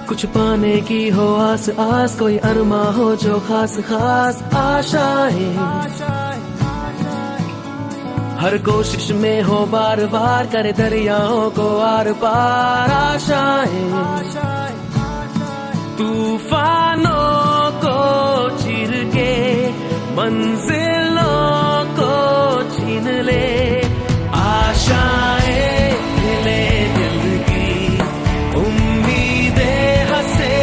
कुछ पाने की हो आस आस, कोई अरमा हो जो खास खास आशाएं, हर कोशिश में हो बार बार, करे दरियाओं को आर पार आशाएं, तूफानों को चीर के मंजिलों को छीन ले, आशाएं खिले दिल की, उम्मीदें हंसे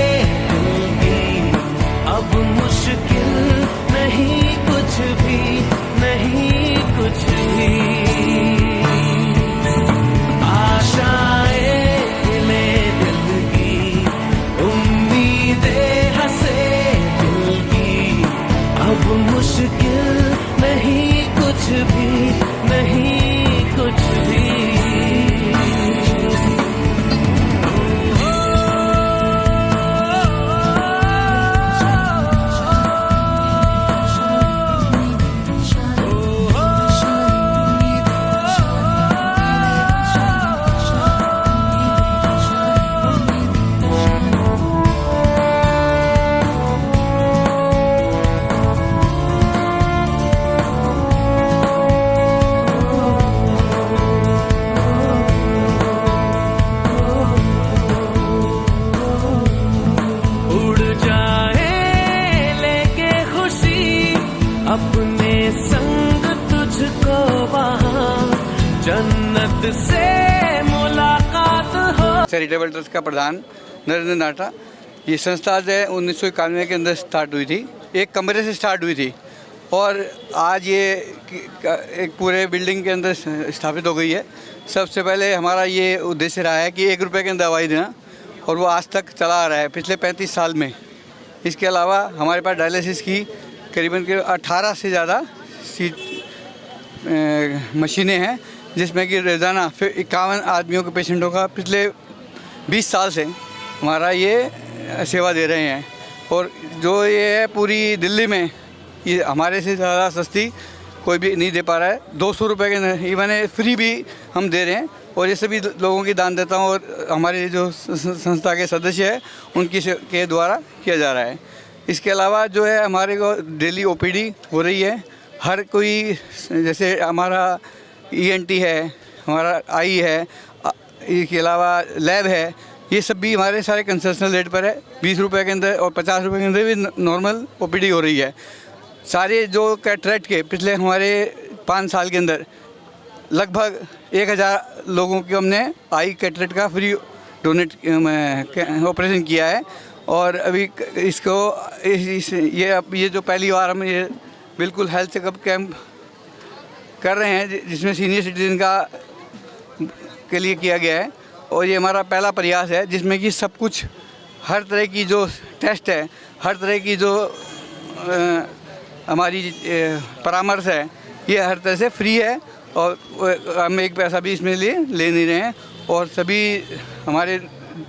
दिल की, अब मुश्किल नहीं कुछ भी, नहीं कुछ भी, आशाएं खिले दिल की, उम्मीदें हंसे दिल की, अब मुश्किल नहीं कुछ भी, नहीं कुछ भी। अपने संग तुझको वहाँ जन्नत से मुलाकात हो। चैरिटेबल ट्रस्ट का प्रधान नरेंद्र नाटा। ये संस्था जो है 1991 के अंदर स्टार्ट हुई थी, एक कमरे से स्टार्ट हुई थी और आज ये एक पूरे बिल्डिंग के अंदर स्थापित हो गई है। सबसे पहले हमारा ये उद्देश्य रहा है कि 1 रुपये की दवाई देना, और वो आज तक चला आ रहा है पिछले 35 साल में। इसके अलावा हमारे पास डायलिसिस की करीबन 18 से ज़्यादा मशीनें हैं, जिसमें कि रोज़ाना 51 आदमियों के पेशेंटों का पिछले 20 साल से हमारा ये सेवा दे रहे हैं। और जो ये है पूरी दिल्ली में ये हमारे से ज़्यादा सस्ती कोई भी नहीं दे पा रहा है। 200 रुपये के इवन फ्री भी हम दे रहे हैं, और ये सभी लोगों की दान देता हूँ और हमारे जो संस्था के सदस्य हैं उनकी के द्वारा किया जा रहा है। इसके अलावा जो है हमारे को डेली ओपीडी हो रही है। हर कोई, जैसे हमारा ईएनटी है, हमारा आई है, इसके अलावा लैब है, ये सब भी हमारे सारे कंसेशनल रेट पर है। 20 रुपये के अंदर और 50 रुपये के अंदर भी नॉर्मल ओपीडी हो रही है। सारे जो कैटरेक्ट के पिछले हमारे 5 साल के अंदर लगभग 1000 लोगों को हमने आई कैटरेक्ट का फ्री डोनेट ऑपरेशन किया है। और अभी इसको ये जो पहली बार हम ये बिल्कुल हेल्थ चेकअप कैंप कर रहे हैं, जिसमें सीनियर सिटीजन के लिए किया गया है। और ये हमारा पहला प्रयास है जिसमें कि सब कुछ, हर तरह की जो टेस्ट है, हर तरह की जो हमारी परामर्श है, ये हर तरह से फ्री है और हम एक पैसा भी इसमें ले नहीं रहे हैं। और सभी हमारे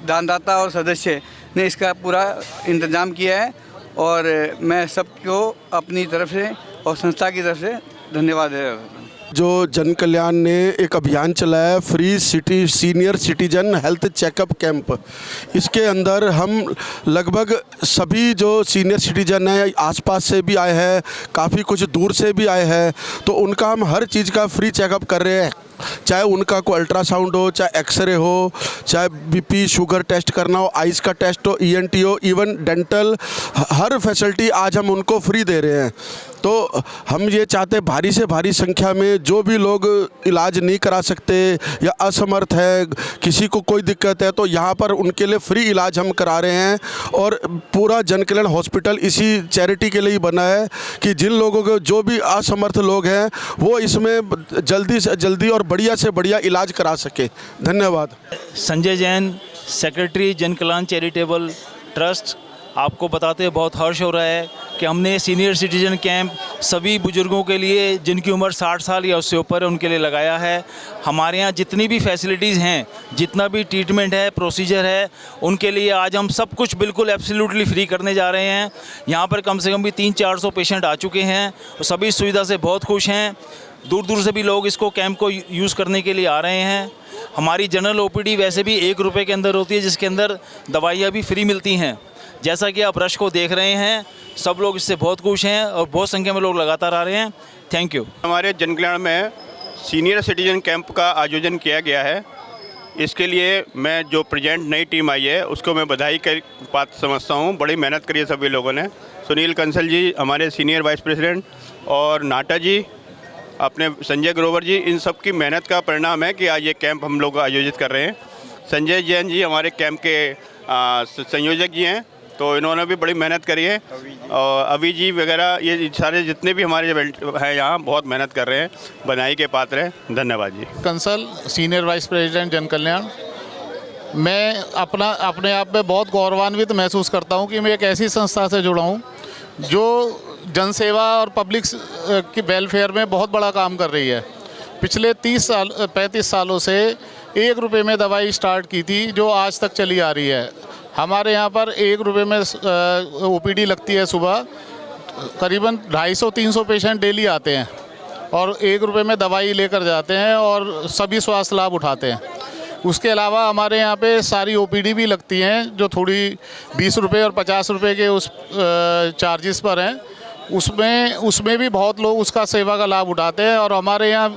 दानदाता और सदस्य ने इसका पूरा इंतज़ाम किया है और मैं सबको अपनी तरफ से और संस्था की तरफ से धन्यवाद दे रहा हूँ। जो जन कल्याण ने एक अभियान चलाया free senior citizen health checkup camp, इसके अंदर हम लगभग सभी जो सीनियर सिटीजन हैं आसपास से भी आए हैं, काफ़ी कुछ दूर से भी आए हैं, तो उनका हम हर चीज़ का फ्री चेकअप कर रहे हैं। चाहे उनका कोई अल्ट्रासाउंड हो, चाहे एक्सरे हो, चाहे बीपी शुगर टेस्ट करना हो, आइज़ का टेस्ट हो, ईएनटी हो, इवन डेंटल, हर फैसिलिटी आज हम उनको फ्री दे रहे हैं। तो हम ये चाहते हैं भारी से भारी संख्या में जो भी लोग इलाज नहीं करा सकते या असमर्थ है, किसी को कोई दिक्कत है, तो यहाँ पर उनके लिए फ्री इलाज हम करा रहे हैं। और पूरा जन कल्याण हॉस्पिटल इसी चैरिटी के लिए ही बना है कि जिन लोगों को, जो भी असमर्थ लोग हैं, वो इसमें जल्दी से जल्दी और बढ़िया से बढ़िया इलाज करा सके। धन्यवाद। संजय जैन, सेक्रेटरी जन कल्याण चैरिटेबल ट्रस्ट। आपको बताते हैं बहुत हर्ष हो रहा है कि हमने सीनियर सिटीजन कैंप सभी बुज़ुर्गों के लिए जिनकी उम्र 60 साल या उससे ऊपर है उनके लिए लगाया है। हमारे यहाँ जितनी भी फैसिलिटीज़ हैं, जितना भी ट्रीटमेंट है, प्रोसीजर है, उनके लिए आज हम सब कुछ बिल्कुल एब्सोल्युटली फ्री करने जा रहे हैं। यहाँ पर कम से कम भी 300-400 पेशेंट आ चुके हैं, तो सभी सुविधा से बहुत खुश हैं। दूर दूर से भी लोग इसको कैंप को यूज़ करने के लिए आ रहे हैं। हमारी जनरल ओपीडी वैसे भी 1 रुपये के अंदर होती है, जिसके अंदर दवाइयाँ भी फ्री मिलती हैं। जैसा कि आप रश को देख रहे हैं, सब लोग इससे बहुत खुश हैं और बहुत संख्या में लोग लगातार आ रहे हैं। Thank you. हमारे जनकल्याण में सीनियर सिटीजन कैंप का आयोजन किया गया है। इसके लिए मैं जो प्रेजेंट नई टीम आई है उसको मैं बधाई की बात समझता हूँ। बड़ी मेहनत करी है सभी लोगों ने। सुनील कंसल जी हमारे सीनियर वाइस प्रेसिडेंट और नाटा जी, अपने संजय ग्रोवर जी, इन सब की मेहनत का परिणाम है कि आज ये कैंप हम लोग आयोजित कर रहे हैं। संजय जैन जी हमारे कैंप के संयोजक जी हैं, तो इन्होंने भी बड़ी मेहनत करी है। और अभी जी वगैरह ये सारे जितने भी हमारे हैं यहाँ बहुत मेहनत कर रहे हैं, बधाई के पात्र हैं। धन्यवाद जी। कंसल सीनियर वाइस प्रेसिडेंट जन कल्याण। मैं अपने आप में बहुत गौरवान्वित महसूस करता हूँ कि मैं एक ऐसी संस्था से जुड़ा हूँ जो जनसेवा और पब्लिक की वेलफेयर में बहुत बड़ा काम कर रही है। पिछले 35 सालों से 1 रुपये में दवाई स्टार्ट की थी, जो आज तक चली आ रही है। हमारे यहाँ पर 1 रुपये में ओपीडी लगती है। सुबह करीबन 250-300 पेशेंट डेली आते हैं और 1 रुपये में दवाई लेकर जाते हैं और सभी स्वास्थ्य लाभ उठाते हैं। उसके अलावा हमारे यहाँ पे सारी ओपीडी भी लगती हैं, जो थोड़ी 20 रुपये और 50 रुपये के उस चार्जेस पर हैं। उसमें भी बहुत लोग उसका सेवा का लाभ उठाते हैं। और हमारे यहाँ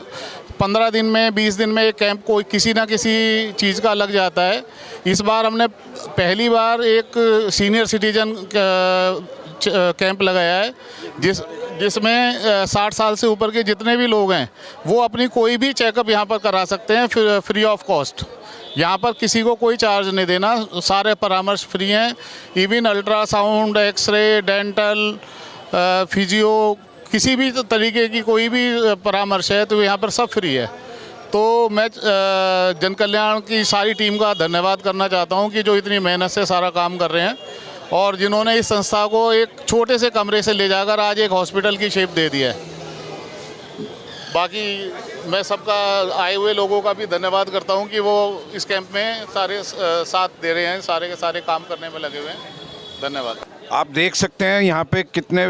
15 दिन में 20 दिन में एक कैंप कोई किसी ना किसी चीज़ का लग जाता है। इस बार हमने पहली बार एक सीनियर सिटीजन कैंप लगाया है, जिसमें 60 साल से ऊपर के जितने भी लोग हैं वो अपनी कोई भी चेकअप यहाँ पर करा सकते हैं फ्री ऑफ कॉस्ट। यहाँ पर किसी को कोई चार्ज नहीं देना, सारे परामर्श फ्री हैं। Even ultrasound, x-ray, dental, physio, किसी भी तरीके की कोई भी परामर्श है तो यहाँ पर सब फ्री है। तो मैं जन कल्याण की सारी टीम का धन्यवाद करना चाहता हूँ कि जो इतनी मेहनत से सारा काम कर रहे हैं और जिन्होंने इस संस्था को एक छोटे से कमरे से ले जाकर आज एक हॉस्पिटल की शेप दे दी है। बाकी मैं सबका आए हुए लोगों का भी धन्यवाद करता हूँ कि वो इस कैंप में सारे साथ दे रहे हैं, सारे के सारे काम करने में लगे हुए हैं। धन्यवाद। आप देख सकते हैं यहाँ पे कितने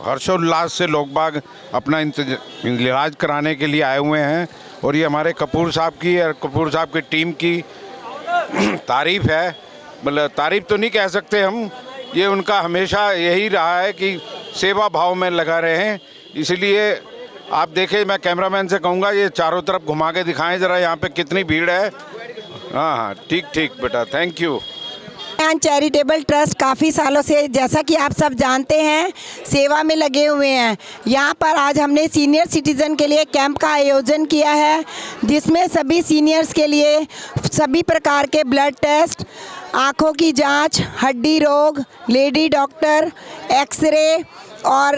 हर्षोल्लास से लोग बाग अपना इलाज कराने के लिए आए हुए हैं। और ये हमारे कपूर साहब की और कपूर साहब की टीम की तारीफ़ है। मतलब तारीफ़ तो नहीं कह सकते हम, ये उनका हमेशा यही रहा है कि सेवा भाव में लगा रहे हैं। इसलिए आप देखें, मैं कैमरामैन से कहूँगा ये चारों तरफ घुमा के दिखाएं ज़रा यहाँ पे कितनी भीड़ है। हाँ हाँ, ठीक ठीक बेटा, थैंक यू। चैरिटेबल ट्रस्ट काफ़ी सालों से, जैसा कि आप सब जानते हैं, सेवा में लगे हुए हैं। यहाँ पर आज हमने सीनियर सिटीज़न के लिए कैंप का आयोजन किया है, जिसमें सभी सीनियर्स के लिए सभी प्रकार के ब्लड टेस्ट, आँखों की जांच, हड्डी रोग, लेडी डॉक्टर, एक्सरे और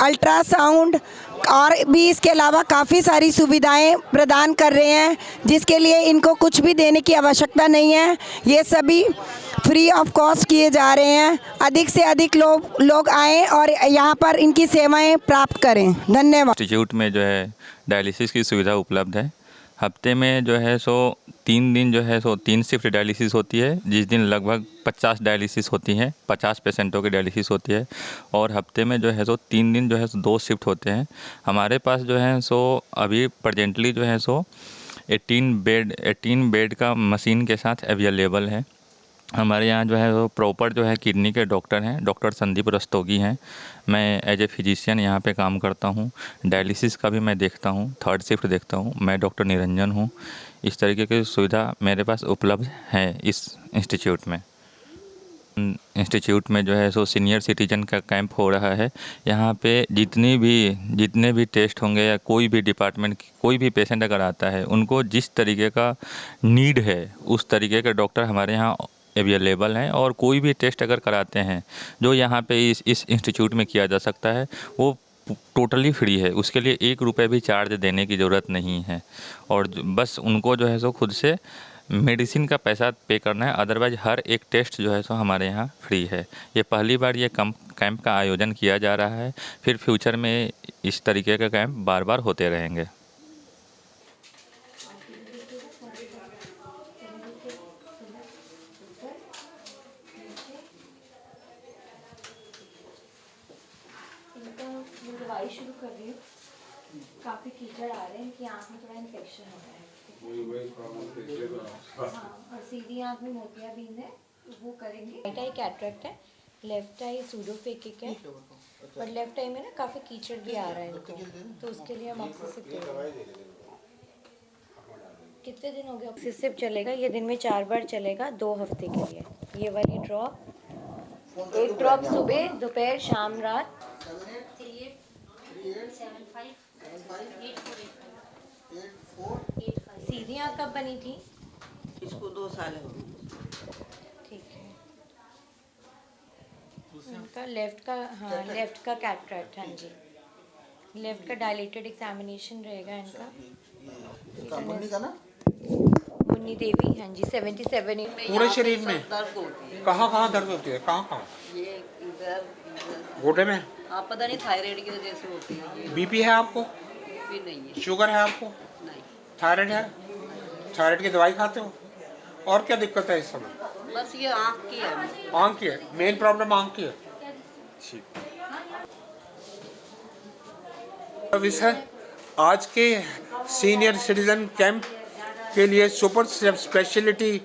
अल्ट्रासाउंड और भी इसके अलावा काफ़ी सारी सुविधाएं प्रदान कर रहे हैं, जिसके लिए इनको कुछ भी देने की आवश्यकता नहीं है। ये सभी फ्री ऑफ कॉस्ट किए जा रहे हैं। अधिक से अधिक लोग आएँ और यहाँ पर इनकी सेवाएं प्राप्त करें। धन्यवाद। इंस्टीट्यूट में जो है डायलिसिस की सुविधा उपलब्ध है। हफ्ते में जो है 3 दिन जो है 3 शिफ्ट डायलिसिस होती है, जिस दिन लगभग 50 डायलिसिस होती हैं, 50 पेशेंटों की डायलिसिस होती है। और हफ्ते में जो है 3 दिन जो है 2 शिफ्ट होते हैं। हमारे पास जो है अभी प्रेजेंटली जो है 18 बेड का मशीन के साथ अवेलेबल है। हमारे यहाँ जो है वो प्रॉपर जो है किडनी के डॉक्टर हैं, डॉक्टर संदीप रस्तोगी हैं। मैं एज ए फिजिशियन यहाँ पे काम करता हूँ। डायलिसिस का भी मैं देखता हूँ, 3rd शिफ्ट देखता हूँ। मैं डॉक्टर निरंजन हूँ। इस तरीके की सुविधा मेरे पास उपलब्ध है इस इंस्टीट्यूट में। इंस्टीट्यूट में जो है सीनियर सिटीजन का कैंप हो रहा है। यहाँ पे जितने भी टेस्ट होंगे या कोई भी डिपार्टमेंट कोई भी पेशेंट अगर आता है, उनको जिस तरीके का नीड है उस तरीके के डॉक्टर हमारे यहाँ अवेलेबल हैं। और कोई भी टेस्ट अगर कराते हैं जो यहाँ पे इस इंस्टीट्यूट में किया जा सकता है, वो टोटली फ्री है। उसके लिए 1 रुपये भी चार्ज देने की ज़रूरत नहीं है। और बस उनको जो है खुद से मेडिसिन का पैसा पे करना है। अदरवाइज हर एक टेस्ट जो है हमारे यहाँ फ्री है। ये पहली बार ये कैंप का आयोजन किया जा रहा है। फिर फ्यूचर में इस तरीके का कैंप बार बार होते रहेंगे। काफ़ी कीचड़ आ रहे हैं कि आँख में थोड़ा इन्फेक्शन हो रहा है। हाँ, और सीधी आँख में मोतियाबिंद है, वो करेंगे। राइट आई कैटरेक्ट है, लेफ्ट आई सूडोफेकिक है, और लेफ्ट आई में ना काफ़ी कीचड़ भी आ रहा है इनको, तो उसके लिए हम ऑक्सीसिप दे रहे हैं। कितने दिन हो गए ऑक्सीसिप चलेगा? ये दिन में 4 बार चलेगा 2 हफ्ते के लिए। ये वाली ड्रॉप, 1 ड्रॉप सुबह, दोपहर, शाम, रात। सीधी आँख कब बनी थी? इसको 2 साल हो गए। ठीक है। इनका लेफ्ट का, हाँ लेफ्ट का कैटरेक्ट, हाँ जी, लेफ्ट का डायलेटेड एग्जामिनेशन रहेगा इनका। मुन्नी का ना? मुन्नी देवी, हाँ जी, 77। पूरे शरीर में दर्द होती है। कहाँ दर्द होती है? कहाँ? ये इधर घोटे में? आप पता नहीं, थायराइड की वजह से होती है। बीपी है आपको? बीपी नहीं है। शुगर है आपको? नहीं। थायराइड है? थायराइड की दवाई खाते हो? और क्या दिक्कत है इस समय? बस ये आँख की है। आँख की है, मेन प्रॉब्लम आँख की है। ठीक। विषय आज के सीनियर सिटीजन कैंप के लिए सुपर स्पेशलिटी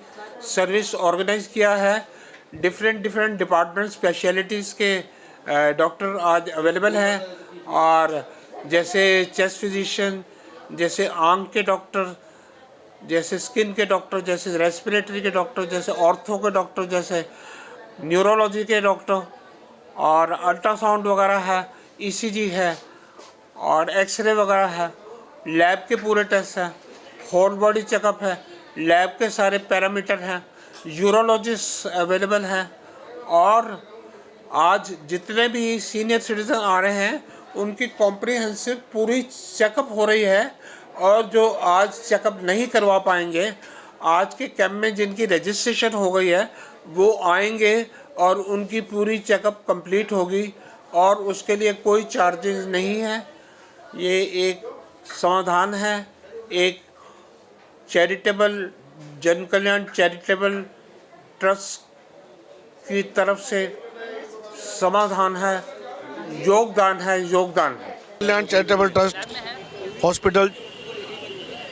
सर्विस ऑर्गेनाइज किया है। डिफरेंट डिपार्टमेंट स्पेशलिटीज़ के डॉक्टर आज अवेलेबल हैं, और जैसे चेस्ट फिजिशियन, जैसे आँख के डॉक्टर, जैसे स्किन के डॉक्टर, जैसे रेस्पिरेटरी के डॉक्टर, जैसे ऑर्थो के डॉक्टर, जैसे न्यूरोलॉजी के डॉक्टर, और अल्ट्रासाउंड वगैरह है, ईसीजी है, और एक्सरे वगैरह है, लैब के पूरे टेस्ट हैं, होल बॉडी चेकअप है, लैब के सारे पैरामीटर हैं, यूरोलॉजिस्ट अवेलेबल हैं, और आज जितने भी सीनियर सिटीजन आ रहे हैं उनकी कॉम्प्रिहेंसिव पूरी चेकअप हो रही है। और जो आज चेकअप नहीं करवा पाएंगे, आज के कैंप में जिनकी रजिस्ट्रेशन हो गई है वो आएंगे और उनकी पूरी चेकअप कंप्लीट होगी, और उसके लिए कोई चार्जेस नहीं है। ये एक समाधान है, एक चैरिटेबल, जन कल्याण चैरिटेबल ट्रस्ट की तरफ से समाधान है, योगदान है। कल्याण चैरिटेबल ट्रस्ट हॉस्पिटल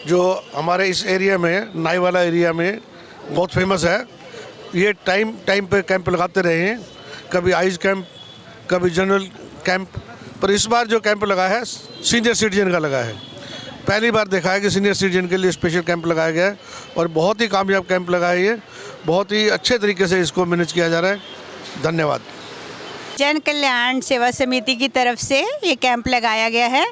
जो हमारे इस एरिया में, नाईवाला एरिया में बहुत फेमस है, ये टाइम पे कैंप लगाते रहे हैं, कभी आइज कैंप, कभी जनरल कैंप, पर इस बार जो कैंप लगा है सीनियर सिटीजन का लगा है। पहली बार देखा है कि सीनियर सिटीजन के लिए स्पेशल कैंप लगाया गया है, और बहुत ही कामयाब कैंप लगा है। ये बहुत ही अच्छे तरीके से इसको मैनेज किया जा रहा है। धन्यवाद। जन कल्याण सेवा समिति की तरफ से ये कैंप लगाया गया है,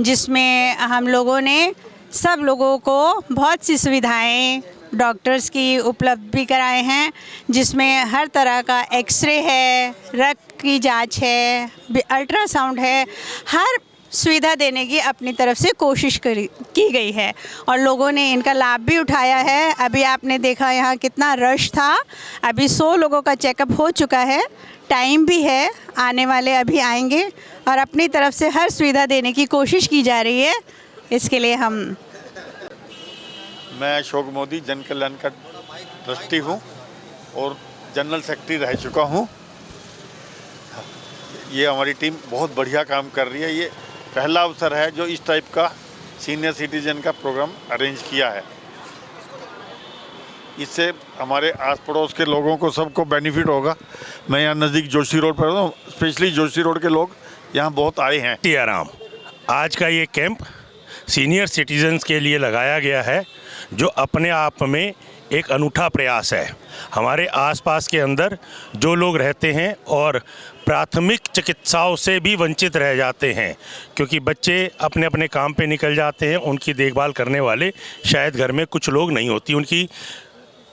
जिसमें हम लोगों ने सब लोगों को बहुत सी सुविधाएं डॉक्टर्स की उपलब्ध भी कराए हैं, जिसमें हर तरह का एक्सरे है, रक्त की जांच है, अल्ट्रासाउंड है, हर सुविधा देने की अपनी तरफ से कोशिश की गई है, और लोगों ने इनका लाभ भी उठाया है। अभी आपने देखा यहाँ कितना रश था, अभी 100 लोगों का चेकअप हो चुका है, टाइम भी है, आने वाले अभी आएंगे, और अपनी तरफ से हर सुविधा देने की कोशिश की जा रही है। इसके लिए मैं अशोक मोदी जन कल्याण का ट्रस्टी हूँ और जनरल सेक्रेटरी रह चुका हूँ। ये हमारी टीम बहुत बढ़िया काम कर रही है। ये पहला अवसर है जो इस टाइप का सीनियर सिटीजन का प्रोग्राम अरेंज किया है। इससे हमारे आस पड़ोस के लोगों को सबको बेनिफिट होगा। मैं यहाँ नज़दीक जोशी रोड पर हूँ, स्पेशली जोशी रोड के लोग यहाँ बहुत आए हैं। आराम आज का ये कैंप सीनियर सिटीजन्स के लिए लगाया गया है, जो अपने आप में एक अनूठा प्रयास है। हमारे आसपास के अंदर जो लोग रहते हैं और प्राथमिक चिकित्साओं से भी वंचित रह जाते हैं, क्योंकि बच्चे अपने अपने काम पे निकल जाते हैं, उनकी देखभाल करने वाले शायद घर में कुछ लोग नहीं होती। उनकी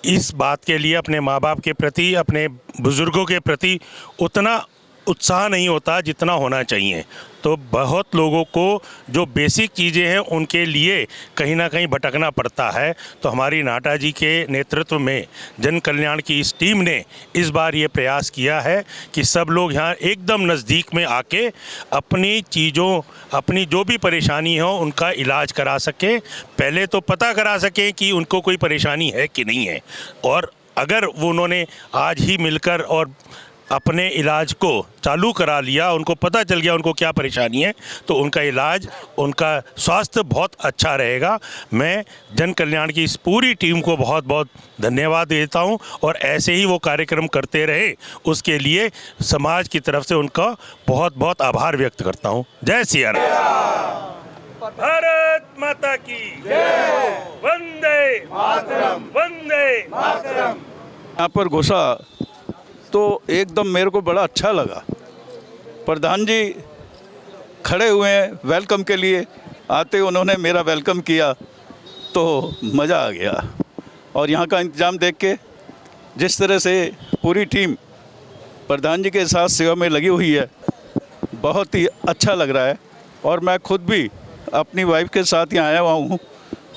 इस बात के लिए अपने माँ बाप के प्रति, अपने बुज़ुर्गों के प्रति उतना उत्साह नहीं होता जितना होना चाहिए। तो बहुत लोगों को जो बेसिक चीज़ें हैं उनके लिए कहीं ना कहीं भटकना पड़ता है। तो हमारी नाटा जी के नेतृत्व में जन कल्याण की इस टीम ने इस बार ये प्रयास किया है कि सब लोग यहाँ एकदम नज़दीक में आके अपनी चीज़ों, अपनी जो भी परेशानी हो उनका इलाज करा सकें। पहले तो पता करा सकें कि उनको कोई परेशानी है कि नहीं है, और अगर वो उन्होंने आज ही मिलकर और अपने इलाज को चालू करा लिया, उनको पता चल गया उनको क्या परेशानी है, तो उनका इलाज, उनका स्वास्थ्य बहुत अच्छा रहेगा। मैं जन कल्याण की इस पूरी टीम को बहुत बहुत धन्यवाद देता हूं और ऐसे ही वो कार्यक्रम करते रहे, उसके लिए समाज की तरफ से उनका बहुत बहुत आभार व्यक्त करता हूं। जय सिया राम। भारत माता की जय। वंदे मातरम, वंदे मातरम। यहाँ पर घुसा तो एकदम मेरे को बड़ा अच्छा लगा। प्रधान जी खड़े हुए हैं वेलकम के लिए, आते उन्होंने मेरा वेलकम किया तो मज़ा आ गया। और यहाँ का इंतज़ाम देख के, जिस तरह से पूरी टीम प्रधान जी के साथ सेवा में लगी हुई है, बहुत ही अच्छा लग रहा है। और मैं खुद भी अपनी वाइफ के साथ यहाँ आया हुआ हूँ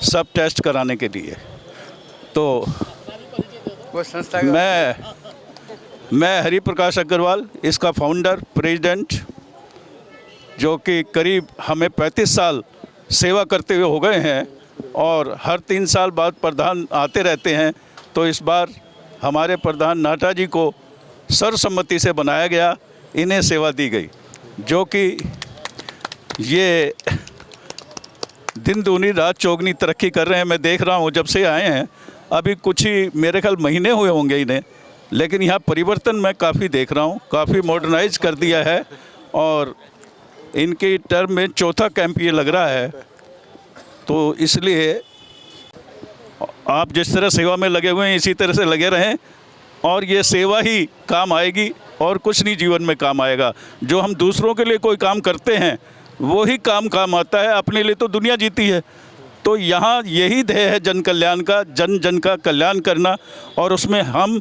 सब टेस्ट कराने के लिए। तो वो संस्था मैं हरि प्रकाश अग्रवाल, इसका फाउंडर प्रेसिडेंट, जो कि करीब हमें 35 साल सेवा करते हुए हो गए हैं और हर 3 साल बाद प्रधान आते रहते हैं। तो इस बार हमारे प्रधान नाटा जी को सर्वसम्मति से बनाया गया, इन्हें सेवा दी गई, जो कि ये दिन दूनी रात चौगनी तरक्की कर रहे हैं। मैं देख रहा हूँ जब से आए हैं, अभी कुछ ही मेरे ख्याल महीने हुए होंगे इन्हें, लेकिन यहाँ परिवर्तन मैं काफ़ी देख रहा हूँ, काफ़ी मॉडर्नाइज कर दिया है। और इनकी टर्म में 4था कैंप ये लग रहा है। तो इसलिए आप जिस तरह सेवा में लगे हुए हैं इसी तरह से लगे रहें, और ये सेवा ही काम आएगी और कुछ नहीं जीवन में काम आएगा। जो हम दूसरों के लिए कोई काम करते हैं वो ही काम आता है, अपने लिए तो दुनिया जीती है। तो यहाँ यही ध्येय है जन कल्याण का, जन जन का कल्याण करना, और उसमें हम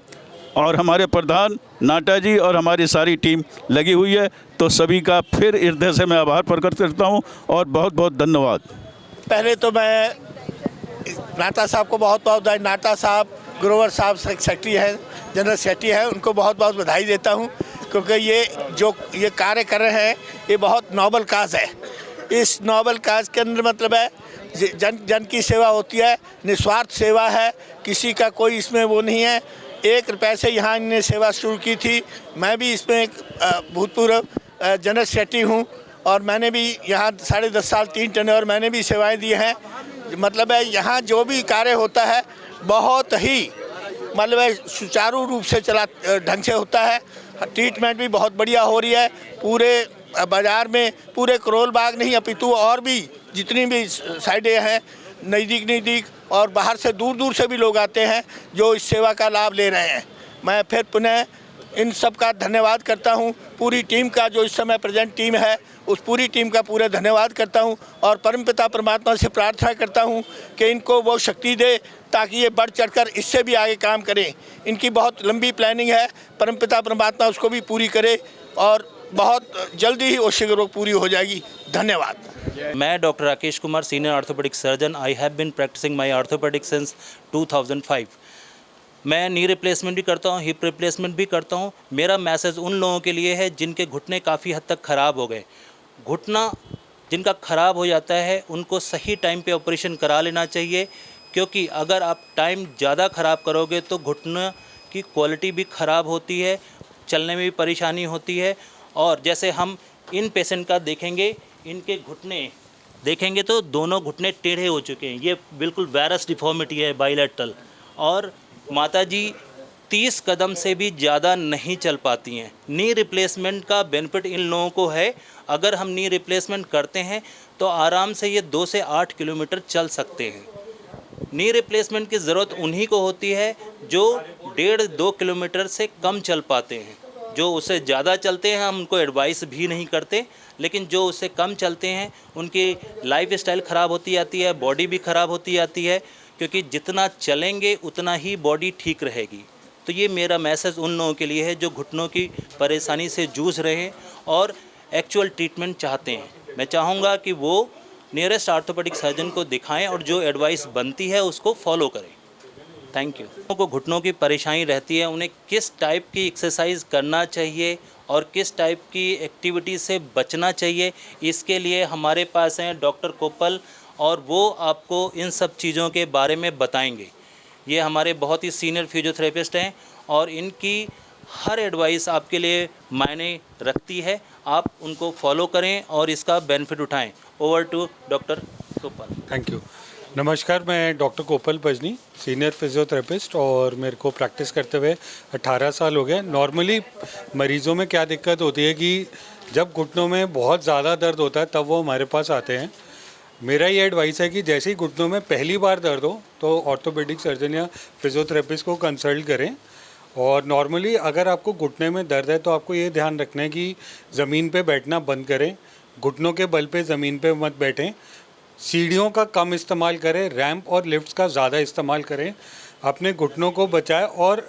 और हमारे प्रधान नाटा जी और हमारी सारी टीम लगी हुई है। तो सभी का फिर हृदय से मैं आभार प्रकट करता हूँ और बहुत बहुत धन्यवाद। पहले तो मैं नाटा साहब को बहुत बहुत नाटा साहब, ग्रोवर साहब सेक्रेटरी हैं, जनरल सेक्रेटरी हैं, उनको बहुत बहुत बधाई देता हूँ, क्योंकि ये कार्य कर रहे हैं ये बहुत नोबल काज है। इस नोबल काज के अंदर मतलब है जन की सेवा होती है, निस्वार्थ सेवा है, किसी का कोई इसमें वो नहीं है। 1 रुपये से यहाँ इन्होंने सेवा शुरू की थी। मैं भी इसमें एक भूतपूर्व जनरल सेक्रेटरी हूँ और मैंने भी यहाँ 10.5 साल 3 टर्नओवर मैंने भी सेवाएं दी हैं। मतलब है यहाँ जो भी कार्य होता है बहुत ही मतलब है सुचारू रूप से ढंग से होता है। ट्रीटमेंट भी बहुत बढ़िया हो रही है। पूरे बाज़ार में, पूरे करोल बाग नहीं अपितु और भी जितनी भी साइडें हैं, नज़दीक और बाहर से दूर से भी लोग आते हैं जो इस सेवा का लाभ ले रहे हैं। मैं फिर पुनः इन सब का धन्यवाद करता हूं। पूरी टीम का, जो इस समय प्रेजेंट टीम है, उस पूरी टीम का पूरा धन्यवाद करता हूं और परमपिता परमात्मा से प्रार्थना करता हूं कि इनको वो शक्ति दे ताकि ये बढ़ चढ़कर इससे भी आगे काम करें। इनकी बहुत लंबी प्लानिंग है, परमपिता परमात्मा उसको भी पूरी करे और बहुत जल्दी ही वो शीघ्र पूरी हो जाएगी। धन्यवाद। मैं doctor Rakesh Kumar, senior orthopaedic surgeon. I have been practicing my orthopaedic since 2005। मैं नी रिप्लेसमेंट भी करता हूँ, हिप रिप्लेसमेंट भी करता हूँ। मेरा मैसेज उन लोगों के लिए है जिनके घुटने काफ़ी हद तक ख़राब हो गए। घुटना जिनका ख़राब हो जाता है उनको सही टाइम पे ऑपरेशन करा लेना चाहिए, क्योंकि अगर आप टाइम ज़्यादा ख़राब करोगे तो घुटने की क्वालिटी भी ख़राब होती है, चलने में भी परेशानी होती है। और जैसे हम इन पेशेंट का देखेंगे, इनके घुटने देखेंगे तो दोनों घुटने टेढ़े हो चुके हैं। ये बिल्कुल वायरस डिफॉर्मिटी है, बाइलेटरल। और माताजी 30 कदम से भी ज़्यादा नहीं चल पाती हैं। नी रिप्लेसमेंट का बेनिफिट इन लोगों को है। अगर हम नी रिप्लेसमेंट करते हैं तो आराम से ये 2 से 8 किलोमीटर चल सकते हैं। नी रिप्लेसमेंट की ज़रूरत उन्हीं को होती है जो 1.5-2 किलोमीटर से कम चल पाते हैं। जो उससे ज़्यादा चलते हैं हम उनको एडवाइस भी नहीं करते, लेकिन जो उससे कम चलते हैं उनकी लाइफ स्टाइल ख़राब होती जाती है, बॉडी भी ख़राब होती जाती है, क्योंकि जितना चलेंगे उतना ही बॉडी ठीक रहेगी। तो ये मेरा मैसेज उन लोगों के लिए है जो घुटनों की परेशानी से जूझ रहे हैं और एक्चुअल ट्रीटमेंट चाहते हैं। मैं चाहूँगा कि वो नियरेस्ट ऑर्थोपेडिक सर्जन को दिखाएं और जो एडवाइस बनती है उसको फॉलो करें। Thank you. लोगों को घुटनों की परेशानी रहती है, उन्हें किस टाइप की एक्सरसाइज करना चाहिए और किस टाइप की एक्टिविटी से बचना चाहिए, इसके लिए हमारे पास हैं डॉक्टर कोपल और वो आपको इन सब चीज़ों के बारे में बताएंगे। ये हमारे बहुत ही सीनियर फिजियोथेरेपिस्ट हैं और इनकी हर एडवाइस आपके लिए मायने रखती है, आप उनको फॉलो करें और इसका बेनिफिट उठाएं। Over to doctor Gopal. Thank you. नमस्कार, मैं doctor Gopal Pajni, senior physiotherapist, और मेरे को प्रैक्टिस करते हुए 18 साल हो गए। नॉर्मली मरीज़ों में क्या दिक्कत होती है कि जब घुटनों में बहुत ज़्यादा दर्द होता है तब वो हमारे पास आते हैं। मेरा ये एडवाइस है कि जैसे ही घुटनों में पहली बार दर्द हो तो ऑर्थोपेडिक सर्जन या फिजियोथेरेपिस्ट को कंसल्ट करें। और नॉर्मली अगर आपको घुटने में दर्द है तो आपको ये ध्यान रखना है कि ज़मीन पे बैठना बंद करें, घुटनों के बल पे ज़मीन पे मत बैठें, सीढ़ियों का कम इस्तेमाल करें, रैंप और लिफ्ट्स का ज़्यादा इस्तेमाल करें, अपने घुटनों को बचाएं। और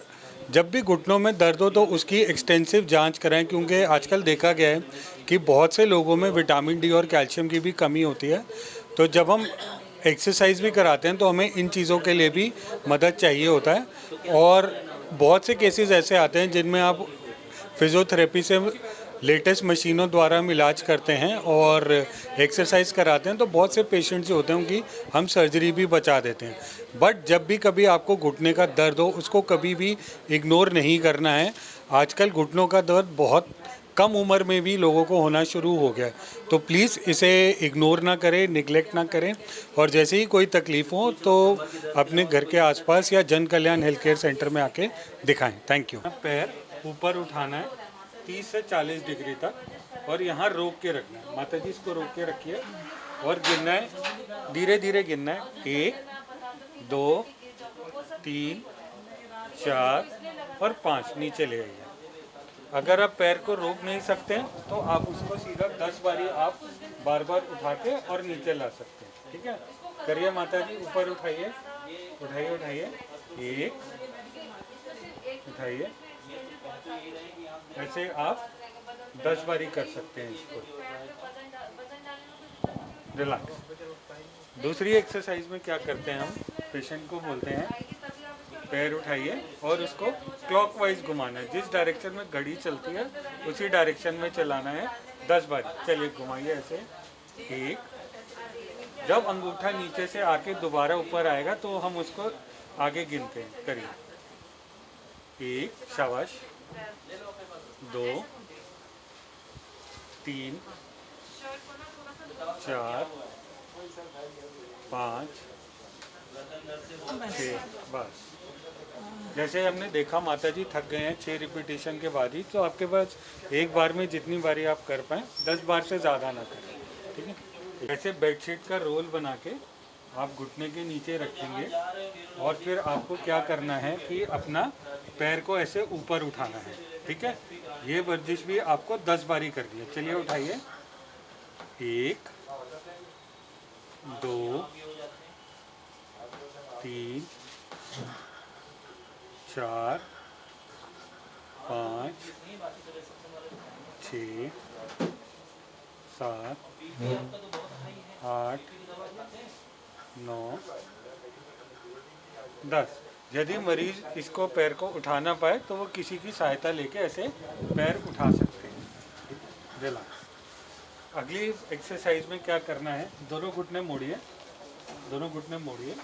जब भी घुटनों में दर्द हो तो उसकी एक्सटेंसिव जांच कराएं, क्योंकि आजकल देखा गया है कि बहुत से लोगों में विटामिन डी और कैल्शियम की भी कमी होती है। तो जब हम एक्सरसाइज भी कराते हैं तो हमें इन चीज़ों के लिए भी मदद चाहिए होता है। और बहुत से केसेस ऐसे आते हैं जिनमें आप फिजियोथेरेपी से लेटेस्ट मशीनों द्वारा हम इलाज करते हैं और एक्सरसाइज कराते हैं, तो बहुत से पेशेंट्स जो होते हैं उनकी हम सर्जरी भी बचा देते हैं। बट जब भी कभी आपको घुटने का दर्द हो उसको कभी भी इग्नोर नहीं करना है। आजकल घुटनों का दर्द बहुत कम उम्र में भी लोगों को होना शुरू हो गया है, तो प्लीज़ इसे इग्नोर ना करें, निगलेक्ट ना करें। और जैसे ही कोई तकलीफ़ हो तो अपने घर के आसपास या जन कल्याण हेल्थ केयर सेंटर में आके दिखाएं। Thank you. पैर ऊपर उठाना है 30 से 40 डिग्री तक और यहाँ रोक के रखना है। माता जी इसको रोक के रखिए और गिनना है, धीरे धीरे गिनना है। 1 2 3 4 और 5 नीचे ले आइए। अगर आप पैर को रोक नहीं सकते हैं तो आप उसको सीधा 10 बारी आप बार बार उठा के और नीचे ला सकते हैं। ठीक है, करिए माता जी, ऊपर उठाइए, उठाइए उठाइए, 1 उठाइए। ऐसे आप 10 बारी कर सकते हैं इसको। रिलैक्स। दूसरी एक्सरसाइज में क्या करते हैं, हम पेशेंट को बोलते हैं पैर उठाइए और उसको क्लॉकवाइज घुमाना है। जिस डायरेक्शन में घड़ी चलती है उसी डायरेक्शन में चलाना है 10 बारी। चलिए घुमाइए ऐसे। 1। जब अंगूठा नीचे से आके दोबारा ऊपर आएगा तो हम उसको आगे गिनते हैं। करिए। 1 शाबाश, 2 3 4 5 6। बस जैसे हमने देखा माता जी थक गए हैं 6 रिपीटेशन के बाद ही, तो आपके पास एक बार में जितनी बारी आप कर पाएँ, 10 बार से ज़्यादा ना करें। ठीक है। ऐसे बेडशीट का रोल बना के आप घुटने के नीचे रखेंगे और फिर आपको क्या करना है कि अपना पैर को ऐसे ऊपर उठाना है। ठीक है, ये वर्जिश भी आपको 10 बारी करनी है। चलिए उठाइए। 1 2 3 4 5 6 7 8 9 10। यदि मरीज इसको पैर को उठा ना पाए तो वो किसी की सहायता लेके ऐसे पैर उठा सकते हैं। रिलैक्स। अगली एक्सरसाइज में क्या करना है, दोनों घुटने मोड़िए, दोनों घुटने मोड़िए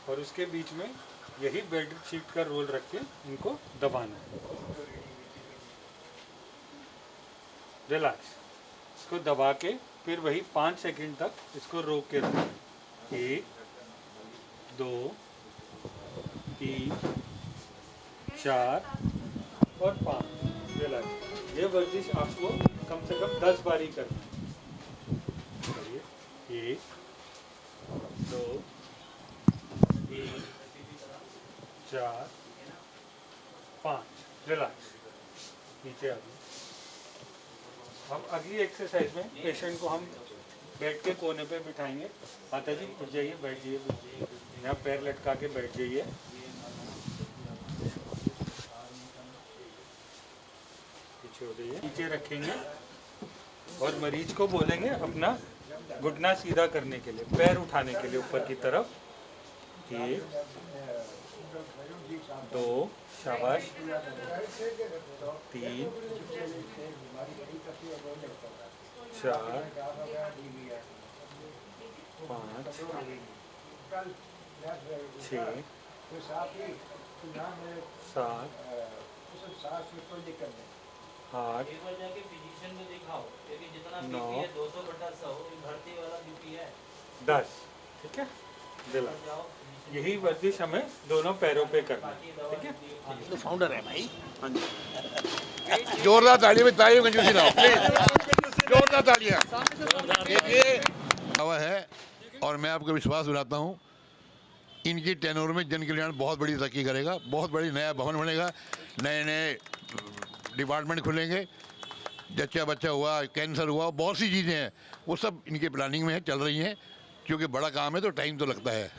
और उसके बीच में यही बेड शीट का रोल रख के इनको दबाना है। रिलैक्स। इसको दबा के फिर वही 5 सेकंड तक इसको रोक के रखना है। 1 2 3 4 और 5। रिलैक्स। ये वर्जिश आपको कम से कम 10 बारी करना है। करिए। 1 2 3 4 5। रिलैक्स। नीचे आ जाइए। अब अगली एक्सरसाइज में पेशेंट को हम बेड के कोने पे बिठाएंगे। माता जी उठ जाइए, बैठ जाइए, यहाँ पैर लटका के बैठ जाइए। पीछे हो जाइए, नीचे रखेंगे और मरीज को बोलेंगे अपना घुटना सीधा करने के लिए, पैर उठाने के लिए ऊपर की तरफ। 1 2 शाबाश, 3 4 5 6 7 8 9 10। ठीक है, दिला। यही वर्जिश हमें दोनों पैरों पे करना है। ठीक है, तो फाउंडर है भाई। जोरदार ताली में ताली कंजूसी ना हो, प्लीज जोरदार तालियां। ये हुआ है और मैं आपको विश्वास दिलाता हूँ इनकी टेनोर में जन कल्याण बहुत बड़ी तरक्की करेगा, बहुत बड़ी नया भवन बनेगा, नए नए डिपार्टमेंट खुलेंगे, जच्चा बच्चा हुआ, कैंसर हुआ, बहुत सी चीज़ें हैं वो सब इनके प्लानिंग में है, चल रही हैं। क्योंकि बड़ा काम है तो टाइम तो लगता है,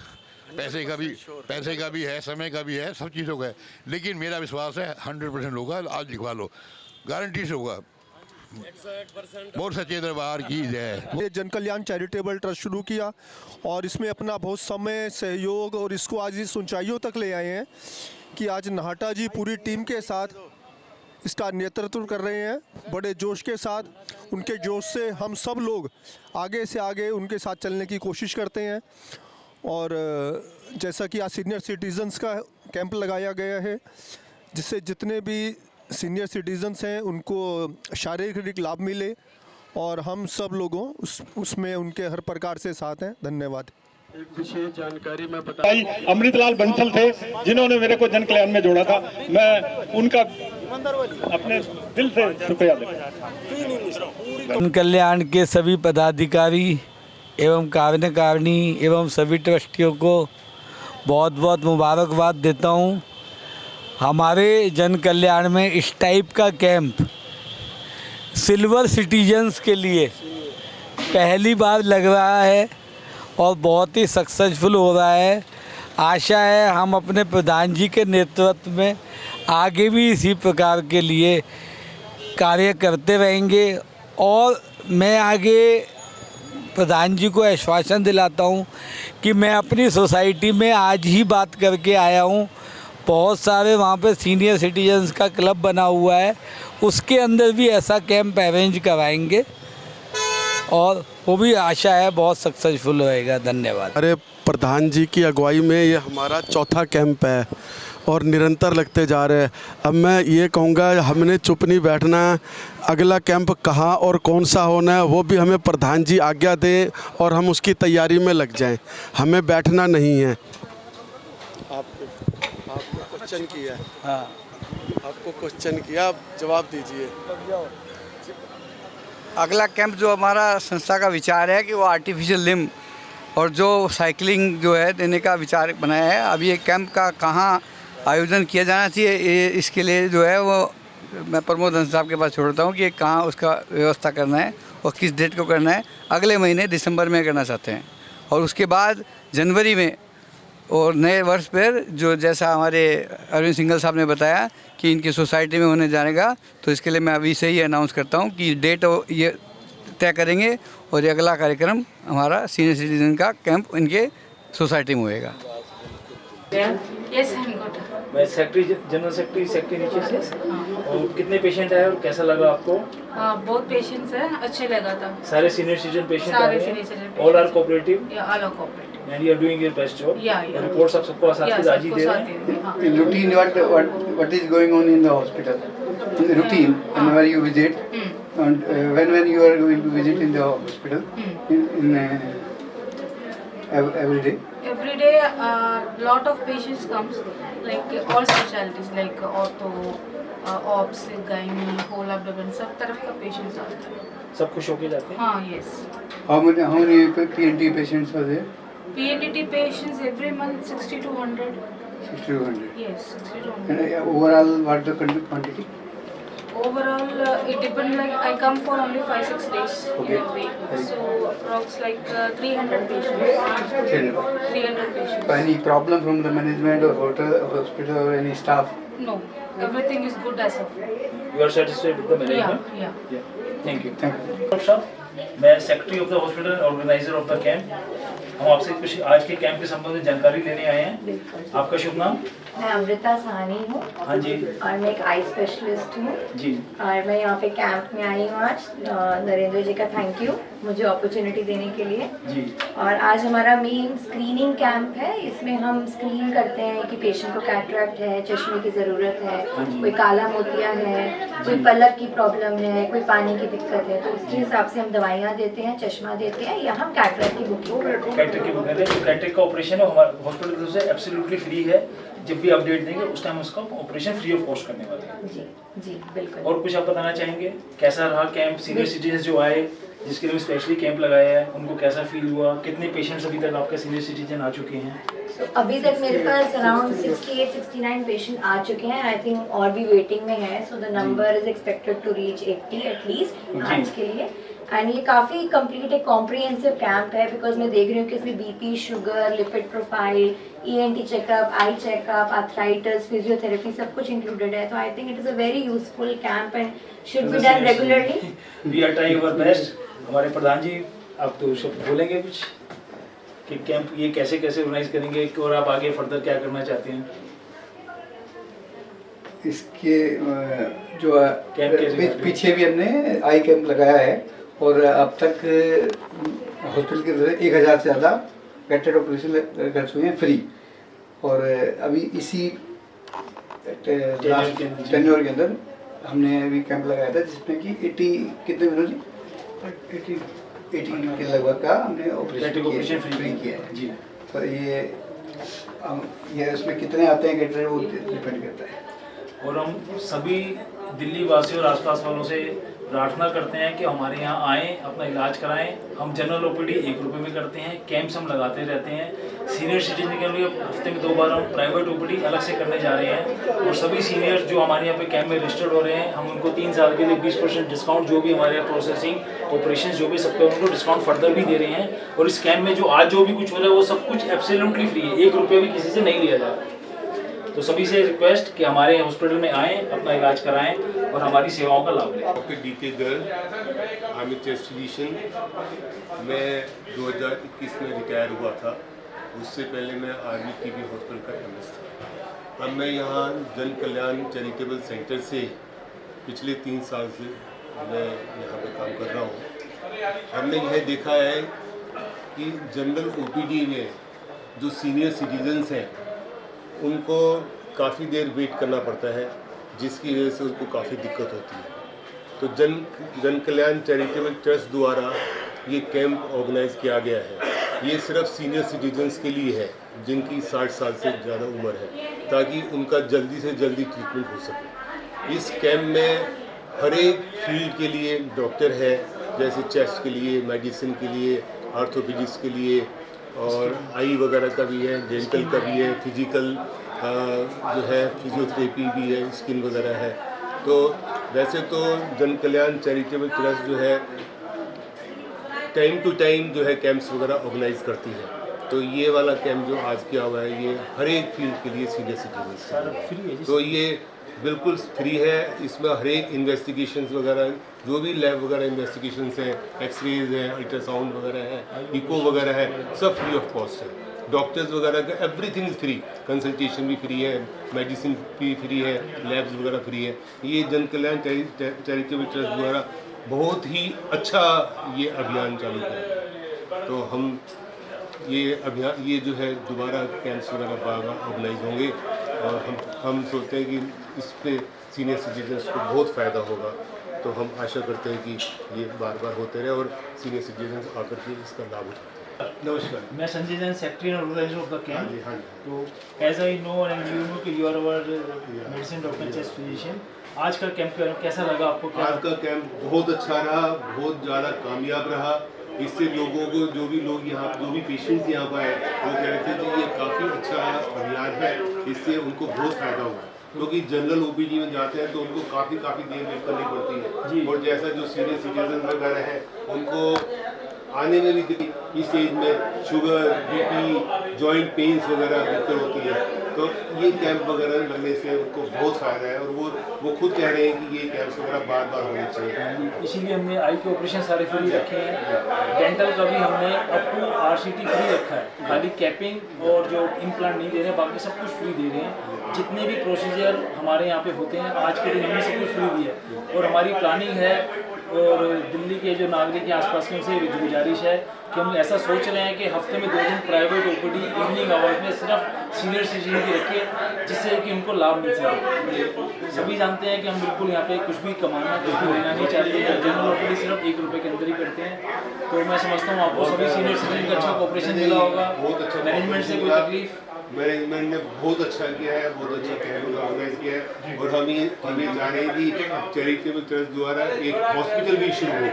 पैसे का भी है, समय का भी है, सब चीज़ों का है। लेकिन मेरा विश्वास है 100% होगा। आज लिखवा लो, गारंटी से होगा। बहुत सच्चे दरबार की जय। ये जन कल्याण चैरिटेबल ट्रस्ट शुरू किया और इसमें अपना बहुत समय, सहयोग और इसको आज इस ऊंचाइयों तक ले आए हैं कि आज नाहटा जी पूरी टीम के साथ इसका नेतृत्व कर रहे हैं बड़े जोश के साथ। उनके जोश से हम सब लोग आगे से आगे उनके साथ चलने की कोशिश करते हैं। और जैसा कि आज सीनियर सिटीजन्स का कैंप लगाया गया है, जिससे जितने भी सीनियर सिटीजन्स हैं उनको शारीरिक लाभ मिले और हम सब लोगों उसमें उनके हर प्रकार से साथ हैं। धन्यवाद। एक विशेष जानकारी मैं बता, अमृतलाल बंसल थे जिन्होंने मेरे को जन कल्याण में जोड़ा था। मैं उनका अपने दिल से शुक्रिया देता। जन कल्याण के सभी पदाधिकारी एवं कार्यकारिणी एवं सभी ट्रस्टियों को बहुत बहुत मुबारकबाद देता हूँ। हमारे जन कल्याण में इस टाइप का कैंप सिल्वर सिटीजन्स के लिए पहली बार लग रहा है और बहुत ही सक्सेसफुल हो रहा है। आशा है हम अपने प्रधान जी के नेतृत्व में आगे भी इसी प्रकार के लिए कार्य करते रहेंगे। और मैं आगे प्रधान जी को आश्वासन दिलाता हूँ कि मैं अपनी सोसाइटी में आज ही बात करके आया हूँ। बहुत सारे वहाँ पे सीनियर सिटीजन्स का क्लब बना हुआ है, उसके अंदर भी ऐसा कैंप अरेंज कराएंगे और वो भी आशा है बहुत सक्सेसफुल रहेगा। धन्यवाद। अरे प्रधान जी की अगुवाई में ये हमारा चौथा कैंप है और निरंतर लगते जा रहे हैं। अब मैं ये कहूँगा हमने चुप नहीं बैठना, अगला कैंप कहाँ और कौन सा होना है वो भी हमें प्रधान जी आज्ञा दें और हम उसकी तैयारी में लग जाएं। हमें बैठना नहीं है। आपको क्वेश्चन किया है। हाँ, आपको क्वेश्चन किया, आप जवाब दीजिए। अगला कैंप जो हमारा संस्था का विचार है कि वो आर्टिफिशियल लिम्ब और जो साइकिलिंग जो है देने का विचार बनाया है। अब ये कैंप का कहाँ आयोजन किया जाना चाहिए, ये इसके लिए जो है वो मैं प्रमोद हंस साहब के पास छोड़ता हूँ कि कहाँ उसका व्यवस्था करना है और किस डेट को करना है। अगले महीने दिसंबर में करना चाहते हैं और उसके बाद जनवरी में और नए वर्ष पर जो जैसा हमारे अरविंद सिंघल साहब ने बताया कि इनकी सोसाइटी में होने जाएगा, तो इसके लिए मैं अभी से ही अनाउंस करता हूँ कि डेट ये तय करेंगे और ये अगला कार्यक्रम हमारा सीनियर सिटीजन का कैंप इनके सोसाइटी में होएगा। मैं सेक्रेटरी, जनरल सेक्रेटरी नीचे से। और कितने पेशेंट आए और कैसा लगा आपको? बहुत पेशेंट्स है, अच्छे लगा था। सारे सीनियर सिटीजन पेशेंट आए हैं? All are cooperative? All are cooperative. And you are doing your best job. Reports आप सबको आसानी से आज ही दे रहे हैं। In routine, what is going on in the hospital? In the routine, whenever you visit, and when you are going to visit in the hospital, in every day. Every day, lot of patients comes, like all specialties, like ortho, ops, gynae, whole abdomen, सब तरफ का patients आते हैं। सब खुश होके जाते हैं? हाँ, yes. How many PNT patients are there? PNT patients every month 60 to 100. 60 to 100. Yes, 60 to 100. And overall, what the quantity? Overall, it depends. Like I come for only 5-6 days in a week, so approx like 300 patients. 300 patients. Any problem from the management or hospital or any staff? No, everything is good as of. You are satisfied with the management? Yeah. Thank you. Thank you. मैं secretary of the hospital, organiser of the camp. हम आपसे कुछ आज के camp के संबंध में जानकारी लेने आए हैं। बिल्कुल। आपका शुभ नाम? मैं अमृता साहनी हूँ। हाँ जी। और मैं एक आई स्पेशलिस्ट हूँ जी। और मैं यहाँ पे कैंप में आई हूँ आज। नरेंद्र जी का थैंक यू मुझे अपॉर्चुनिटी देने के लिए जी। और आज हमारा मेन स्क्रीनिंग कैंप है। इसमें हम स्क्रीन करते हैं कि पेशेंट को कैटरैक्ट है, चश्मे की ज़रूरत है, कोई काला मोतिया है, कोई पलक की प्रॉब्लम है, कोई पानी की दिक्कत है, तो उसके हिसाब से हम दवाइयाँ देते हैं, चश्मा देते हैं या हम कैटरैक्ट की बुकिंग करते हैं। कैटरैक्ट की बुकिंग करते हैं। कैटरैक्ट का ऑपरेशन है हमारे हॉस्पिटल की तरफ से एब्सोल्युटली फ्री है। जब भी अपडेट देंगे उस टाइम उसका ऑपरेशन फ्री ऑफ कॉस्ट करने वाले हैं। जी जी बिल्कुल। और कुछ आप बताना चाहेंगे कैसा रहा कैंप? सीनियर सिटीजन जो आए जिसके लिए स्पेशली कैंप लगाया है उनको कैसा फील हुआ? कितने पेशेंट्स अभी तक आपके सीनियर सिटीजन आ चुके हैं? अभी तक मेरे पास अराउंड 68-69 पेशेंट आ चुके हैं। आई थिंक और भी वेटिंग में है। So the number is expected to reach 80 at least आज के लिए। एंड ये काफ़ी कंप्लीट एक कॉम्प्रिहेंसिव कैंप है बिकॉज मैं देख रही हूँ कि इसमें BP, sugar, lipid profile, ENT checkup, eye checkup, arthritis, physiotherapy सब कुछ इंक्लूडेड है। तो I think it is a very useful camp and should be done regularly. We are trying our best. हमारे प्रधान जी आप तो शब्द बोलेंगे कुछ कि कैंप ये कैसे कैसे ऑर्गेनाइज करेंगे और आप आगे फर्दर क्या करना चाहते हैं? इसके जो पीछे भी हमने आई कैंप लगाया है और अब तक हॉस्पिटल के अंदर 1000 से ज़्यादा कैटरेक्ट ऑपरेशन खर्च हुए हैं फ्री। और अभी इसी टेन्योर के अंदर हमने अभी कैंप लगाया था जिसमें कि 80 कितने मिनट जी 80 के लगभग का हमने ऑपरेशन फ्री किया है जी। तो ये उसमें कितने आते हैं कैटरेक्ट वो डिपेंड करता है। और हम सभी दिल्ली वासियों और आसपास वालों से प्रार्थना करते हैं कि हमारे यहाँ आएँ, अपना इलाज कराएं। हम जनरल OPD 1 रुपये में करते हैं, कैंप्स हम लगाते रहते हैं। सीनियर सिटीजन के लिए हफ्ते में 2 बार हम प्राइवेट OPD अलग से करने जा रहे हैं। और सभी सीनियर्स जो हमारे यहाँ पे कैंप में रजिस्टर्ड हो रहे हैं हम उनको 3 साल के लिए 20% डिस्काउंट जो भी हमारे यहाँ प्रोसेसिंग ऑपरेशन जो भी सबके उनको डिस्काउंट फर्दर भी दे रहे हैं। और इस कैंप में जो आज जो भी कुछ हो रहा है वो सब कुछ एब्सोल्युटली फ्री है, 1 रुपये भी किसी से नहीं लिया जा रहा है। तो सभी से रिक्वेस्ट कि हमारे हॉस्पिटल में आएँ, अपना इलाज कराएं और हमारी सेवाओं का लाभ लें। Doctor DK Garg, I am chest physician. मैं 2021 में रिटायर हुआ था। उससे पहले मैं आर्मी TB हॉस्पिटल का MS था। अब मैं यहाँ जन कल्याण चैरिटेबल सेंटर से पिछले 3 साल से मैं यहाँ पे काम कर रहा हूँ। हमने यह देखा है कि जनरल OPD में जो सीनियर सिटीजन्स हैं उनको काफ़ी देर वेट करना पड़ता है जिसकी वजह से उनको काफ़ी दिक्कत होती है। तो जन कल्याण चैरिटेबल ट्रस्ट द्वारा ये कैंप ऑर्गेनाइज किया गया है। ये सिर्फ सीनियर सिटीजन्स के लिए है जिनकी 60 साल से ज़्यादा उम्र है ताकि उनका जल्दी से जल्दी ट्रीटमेंट हो सके। इस कैंप में हर एक फील्ड के लिए डॉक्टर है, जैसे चेस्ट के लिए, मेडिसिन के लिए, आर्थोपेडिक्स के लिए और आई वगैरह का भी है, डेंटल का भी है, फिजिकल जो है फिजियोथेरेपी भी है, स्किन वगैरह है। तो वैसे तो जन कल्याण चैरिटेबल ट्रस्ट जो है टाइम टू टाइम जो है कैंप्स वगैरह ऑर्गेनाइज करती है। तो ये वाला कैंप जो आज किया हुआ है ये हर एक फील्ड के लिए सीनियर सिटीजन, तो ये बिल्कुल फ्री है। इसमें हर एक इन्वेस्टिगेशंस वगैरह जो भी लैब वगैरह इन्वेस्टिगेशंस हैं, एक्सरेज हैं, अल्ट्रासाउंड वगैरह है, इको वगैरह है, सब फ्री ऑफ कॉस्ट है। डॉक्टर्स वगैरह का एवरीथिंग इज़ फ्री, कंसल्टेशन भी फ्री है, मेडिसिन भी फ्री है, लैब्स वगैरह फ्री है। ये जन कल्याण चैरिटेबल ट्रस्ट द्वारा बहुत ही अच्छा ये अभियान चालू किया है। तो हम ये जो है दोबारा कैंप्स वगैरह बार ऑर्गेनाइज होंगे और हम सोचते हैं कि इस पे सीनियर सिटीजन्स को बहुत फ़ायदा होगा। तो हम आशा करते हैं कि ये बार बार होते रहे और सीनियर सिटीजन्स आकर के इसका लाभ उठाते हैं। नमस्कार, मैं संजय जैन, सेक्रेटरी और ऑर्गेनाइजर ऑफ द कैंप। हाँ जी। तो as I know and you know कि you are our medicine doctor chest physician, आज का कैंप कैसा लगा आपको? आज का कैंप बहुत अच्छा रहा, बहुत ज़्यादा कामयाब रहा। इससे लोगों को जो भी पेशेंट्स यहाँ पर आए वो कह रहे थे कि ये काफ़ी अच्छा अभियान है, इससे उनको बहुत फ़ायदा हुआ। क्योंकि जनरल OPD में जाते हैं तो उनको काफ़ी देर वेट करनी पड़ती है और जैसा जो सीनियर सिटीजन वगैरह है उनको आने में भी इस एज में शुगर, BP, जॉइंट पेन्स वगैरह दिक्कत होती है, तो ये कैंप वगैरह लगने से उनको बहुत फ़ायदा है। और वो खुद कह रहे हैं कि ये कैंप्स वगैरह बार बार होने चाहिए। इसीलिए हमने आई के ऑपरेशन सारे फ्री रखे हैं। डेंटल का भी हमने अप टू RCT फ्री रखा है, खाली कैपिंग और जो इम्प्लांट नहीं दे रहे हैं, बाकी सब कुछ फ्री दे रहे हैं। जितने भी प्रोसीजर हमारे यहाँ पे होते हैं आज के दिन हमने सब कुछ फ्री दिया है। और हमारी प्लानिंग है और दिल्ली के जो नागरिक के आसपास के उनसे गुजारिश है कि हम ऐसा सोच रहे हैं कि हफ्ते में 2 दिन प्राइवेट OPD इवनिंग आवर्स में सिर्फ सीनियर सिटीजन की रखें, जिससे कि उनको लाभ मिल सके। सभी जानते हैं कि हम बिल्कुल यहाँ पे कुछ भी कमाना कुछ भी लेना नहीं चाहते हैं। जनरल OPD सिर्फ 1 रुपये के अंदर ही करते हैं। तो मैं समझता हूँ आपको सभी सीनियर सिटीजन का अच्छा कोऑपरेशन मिला होगा। बहुत अच्छा मैनेजमेंट से कोई तकलीफ, मैनेजमेंट ने बहुत अच्छा किया है, बहुत अच्छा कैंप ऑर्गेनाइज किया है। और हम ये चाह रहे हैं कि चैरिटेबल ट्रस्ट द्वारा एक हॉस्पिटल भी शुरू हो।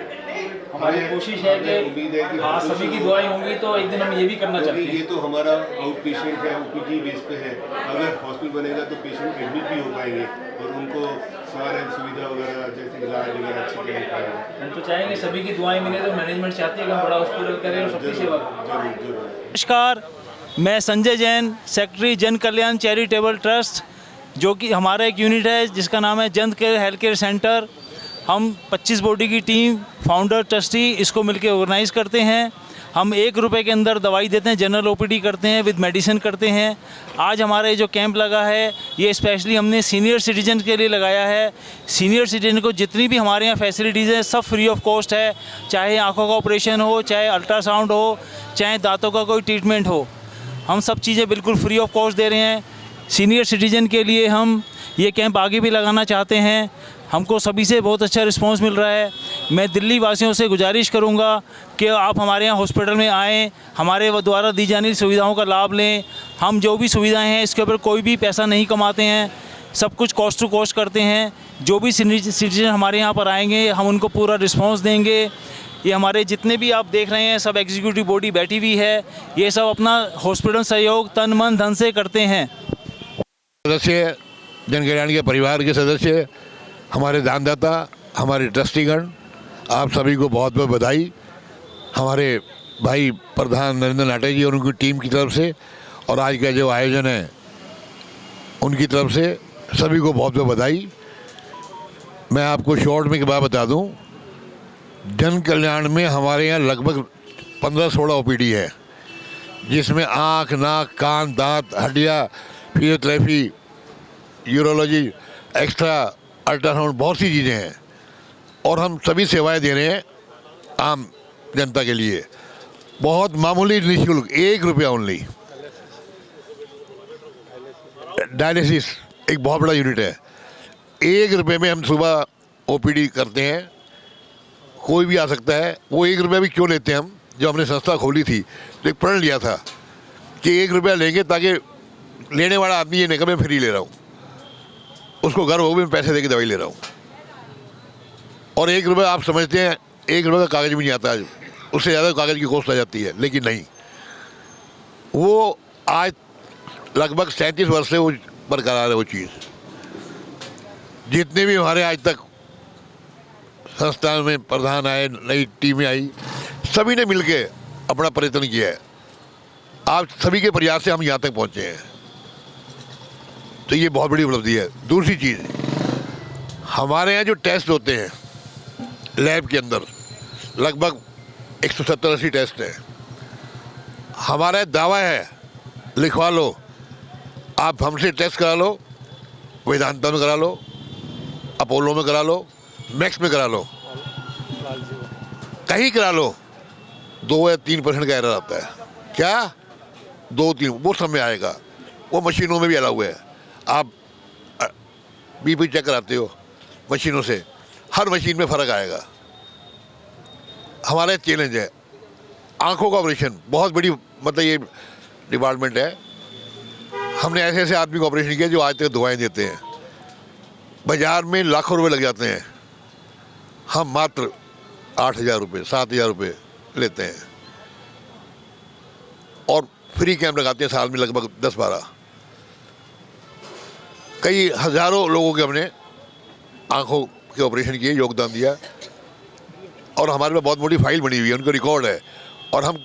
हमारी कोशिश है कि उम्मीद है कि हाँ सभी की दुआएं होंगी तो एक दिन हम ये भी करना चाहते हैं। ये तो हमारा आउट पेशेंट है, OPD बेस पे है। अगर हॉस्पिटल बनेगा तो पेशेंट एडमिट भी हो पाएंगे और उनको सारे सुविधा वगैरह जैसे इलाज वगैरह अच्छी तरह पाएंगे। हम तो चाहेंगे सभी की दुआएं मिले, तो मैनेजमेंट चाहती है कि हम बड़ा हॉस्पिटल करें और सबकी सेवा करें। जरूर। नमस्कार, मैं संजय जैन, सेक्रेटरी जन कल्याण चैरिटेबल ट्रस्ट, जो कि हमारा एक यूनिट है जिसका नाम है जन केयर हेल्थ केयर सेंटर। हम 25 बॉडी की टीम, फाउंडर, ट्रस्टी इसको मिलकर ऑर्गेनाइज़ करते हैं। हम 1 रुपये के अंदर दवाई देते हैं, जनरल OPD करते हैं, विद मेडिसिन करते हैं। आज हमारा जो कैंप लगा है ये स्पेशली हमने सीनियर सिटीजन के लिए लगाया है। सीनियर सिटीजन को जितनी भी हमारे यहाँ फैसिलिटीज़ हैं सब फ्री ऑफ कॉस्ट है, चाहे आँखों का ऑपरेशन हो, चाहे अल्ट्रासाउंड हो, चाहे दांतों का कोई ट्रीटमेंट हो, हम सब चीज़ें बिल्कुल फ्री ऑफ कॉस्ट दे रहे हैं। सीनियर सिटीजन के लिए हम ये कैंप आगे भी लगाना चाहते हैं। हमको सभी से बहुत अच्छा रिस्पांस मिल रहा है। मैं दिल्ली वासियों से गुजारिश करूंगा कि आप हमारे यहाँ हॉस्पिटल में आएँ, हमारे द्वारा दी जाने वाली सुविधाओं का लाभ लें। हम जो भी सुविधाएं हैं इसके ऊपर कोई भी पैसा नहीं कमाते हैं, सब कुछ कॉस्ट टू कॉस्ट करते हैं। जो भी सीनियर सिटीजन हमारे यहाँ पर आएंगे हम उनको पूरा रिस्पॉन्स देंगे। ये हमारे जितने भी आप देख रहे हैं सब एग्जीक्यूटिव बॉडी बैठी हुई है, ये सब अपना हॉस्पिटल सहयोग तन मन धन से करते हैं। सदस्य, जन कल्याण के परिवार के सदस्य, हमारे दानदाता, हमारे ट्रस्टीगण, आप सभी को बहुत बहुत बधाई। हमारे भाई प्रधान नरेंद्र नाटे जी और उनकी टीम की तरफ से और आज का जो आयोजन है उनकी तरफ से सभी को बहुत बहुत बधाई। मैं आपको शॉर्ट में एक बात बता दूं, जन कल्याण में हमारे यहाँ लगभग 15-16 OPD है, जिसमें आँख, नाक, कान, दांत, हड्डियाँ, फिजियोथेरेपी, यूरोलॉजी, एक्स्ट्रा, अल्ट्रासाउंड, बहुत सी चीज़ें हैं। और हम सभी सेवाएं दे रहे हैं आम जनता के लिए, बहुत मामूली निःशुल्क, 1 रुपया ओनली। डायलिसिस एक बहुत बड़ा यूनिट है, 1 रुपये में हम सुबह OPD करते हैं। कोई भी आ सकता है। वो 1 रुपया भी क्यों लेते हैं हम, जब हमने संस्था खोली थी तो एक प्रण लिया था कि 1 रुपया लेंगे ताकि लेने वाला आदमी ये नहीं कि मैं फ्री ले रहा हूँ, उसको गर्व हो भी मैं पैसे देके दवाई ले रहा हूँ। और 1 रुपया आप समझते हैं 1 रुपये का कागज़ भी नहीं आता है, उससे ज़्यादा कागज़ की कॉस्ट आ जाती है, लेकिन नहीं, वो आज लगभग 37 वर्ष से वो बरकरार है। वो चीज़ जितने भी हमारे आज तक संस्थान में प्रधान आए, नई टीमें आई, सभी ने मिलके अपना प्रयत्न किया है। आप सभी के प्रयास से हम यहाँ तक पहुँचे हैं, तो ये बहुत बड़ी उपलब्धि है। दूसरी चीज़, हमारे यहाँ जो टेस्ट होते हैं लैब के अंदर लगभग 170-80 टेस्ट हैं। हमारा दावा है, लिखवा लो, आप हमसे टेस्ट करा लो, वेदांता में करा लो, अपोलो में करा लो, मैक्स में करा लो, कहीं करा लो, 2 या 3% का एरर आता है। क्या 2-3 वो समय आएगा, वो मशीनों में भी अलाउ है। आप BP चेक कराते हो मशीनों से, हर मशीन में फ़र्क आएगा। हमारा चैलेंज है आंखों का ऑपरेशन, बहुत बड़ी मतलब ये डिपार्टमेंट है। हमने ऐसे ऐसे आदमी को ऑपरेशन किया जो आज तक दुआएं देते हैं, बाजार में लाखों रुपए लग जाते हैं, हम मात्र 8,000 रुपये 7,000 रुपये लेते हैं। और फ्री कैंप लगाते हैं साल में लगभग 10-12। कई हज़ारों लोगों के हमने आंखों के ऑपरेशन किए, योगदान दिया, और हमारे में बहुत मोटी फाइल बनी हुई है, उनका रिकॉर्ड है। और हम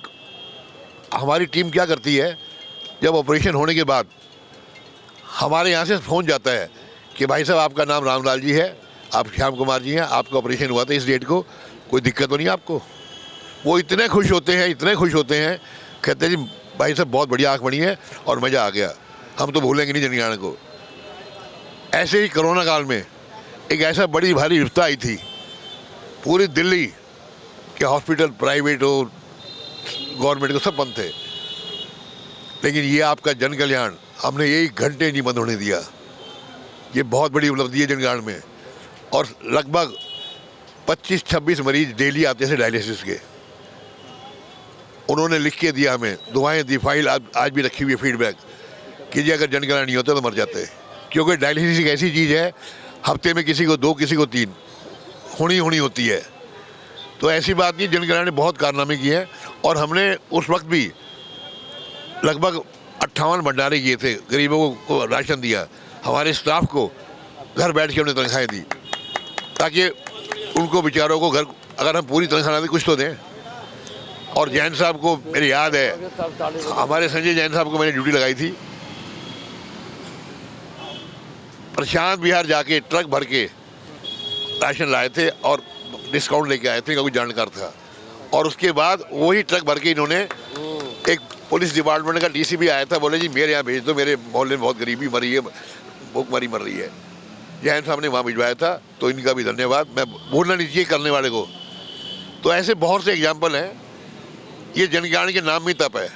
हमारी टीम क्या करती है, जब ऑपरेशन होने के बाद हमारे यहाँ से फ़ोन जाता है कि भाई साहब आपका नाम रामलाल जी है, आप श्याम कुमार जी हैं, आपका ऑपरेशन हुआ था इस डेट को, कोई दिक्कत तो नहीं आपको। वो इतने खुश होते हैं, इतने खुश होते हैं, कहते हैं जी भाई साहब बहुत बढ़िया आँख बनी है और मज़ा आ गया, हम तो भूलेंगे नहीं जनकल्याण को। ऐसे ही कोरोना काल में एक ऐसा बड़ी भारी विपदा आई थी, पूरी दिल्ली के हॉस्पिटल प्राइवेट हो गवर्नमेंट को सब बंद थे, लेकिन ये आपका जन कल्याण हमने 1 घंटे नहीं बंद होने दिया। ये बहुत बड़ी उपलब्धि है जनकल्याण में। और लगभग 25-26 मरीज डेली आते थे डायलिसिस के, उन्होंने लिख के दिया हमें, दुआएं दी, फाइल आज भी रखी हुई है फीडबैक कि जी अगर जन कल्याण नहीं होता तो मर जाते। क्योंकि डायलिसिस एक ऐसी चीज़ है, हफ्ते में किसी को 2 किसी को 3 होनी होती है। तो ऐसी बात नहीं, जन कल्याण ने बहुत कारनामे किए हैं। और हमने उस वक्त भी लगभग 58 भंडारे किए थे, गरीबों को राशन दिया, हमारे स्टाफ को घर बैठ के हमने तनख्वाहें दी ताकि उनको बेचारों को घर, अगर हम पूरी तनख्वाह दें कुछ तो दें। और जैन साहब को मेरी याद है, हमारे संजय जैन साहब को मैंने ड्यूटी लगाई थी, प्रशांत बिहार जाके ट्रक भर के राशन लाए थे और डिस्काउंट लेके आए थे, कोई जानकार था। और उसके बाद वही ट्रक भर के इन्होंने, एक पुलिस डिपार्टमेंट का डीसीपी आया था, बोले जी मेरे यहाँ भेज दो, मेरे मोहल्ले में बहुत गरीबी मरी है, भूखमरी मर रही है। जैन साहब ने वहाँ भिजवाया था, तो इनका भी धन्यवाद, मैं भूलना नहीं चाहिए करने वाले को। तो ऐसे बहुत से एग्जाम्पल हैं। ये जन कल्याण के नाम में तप है,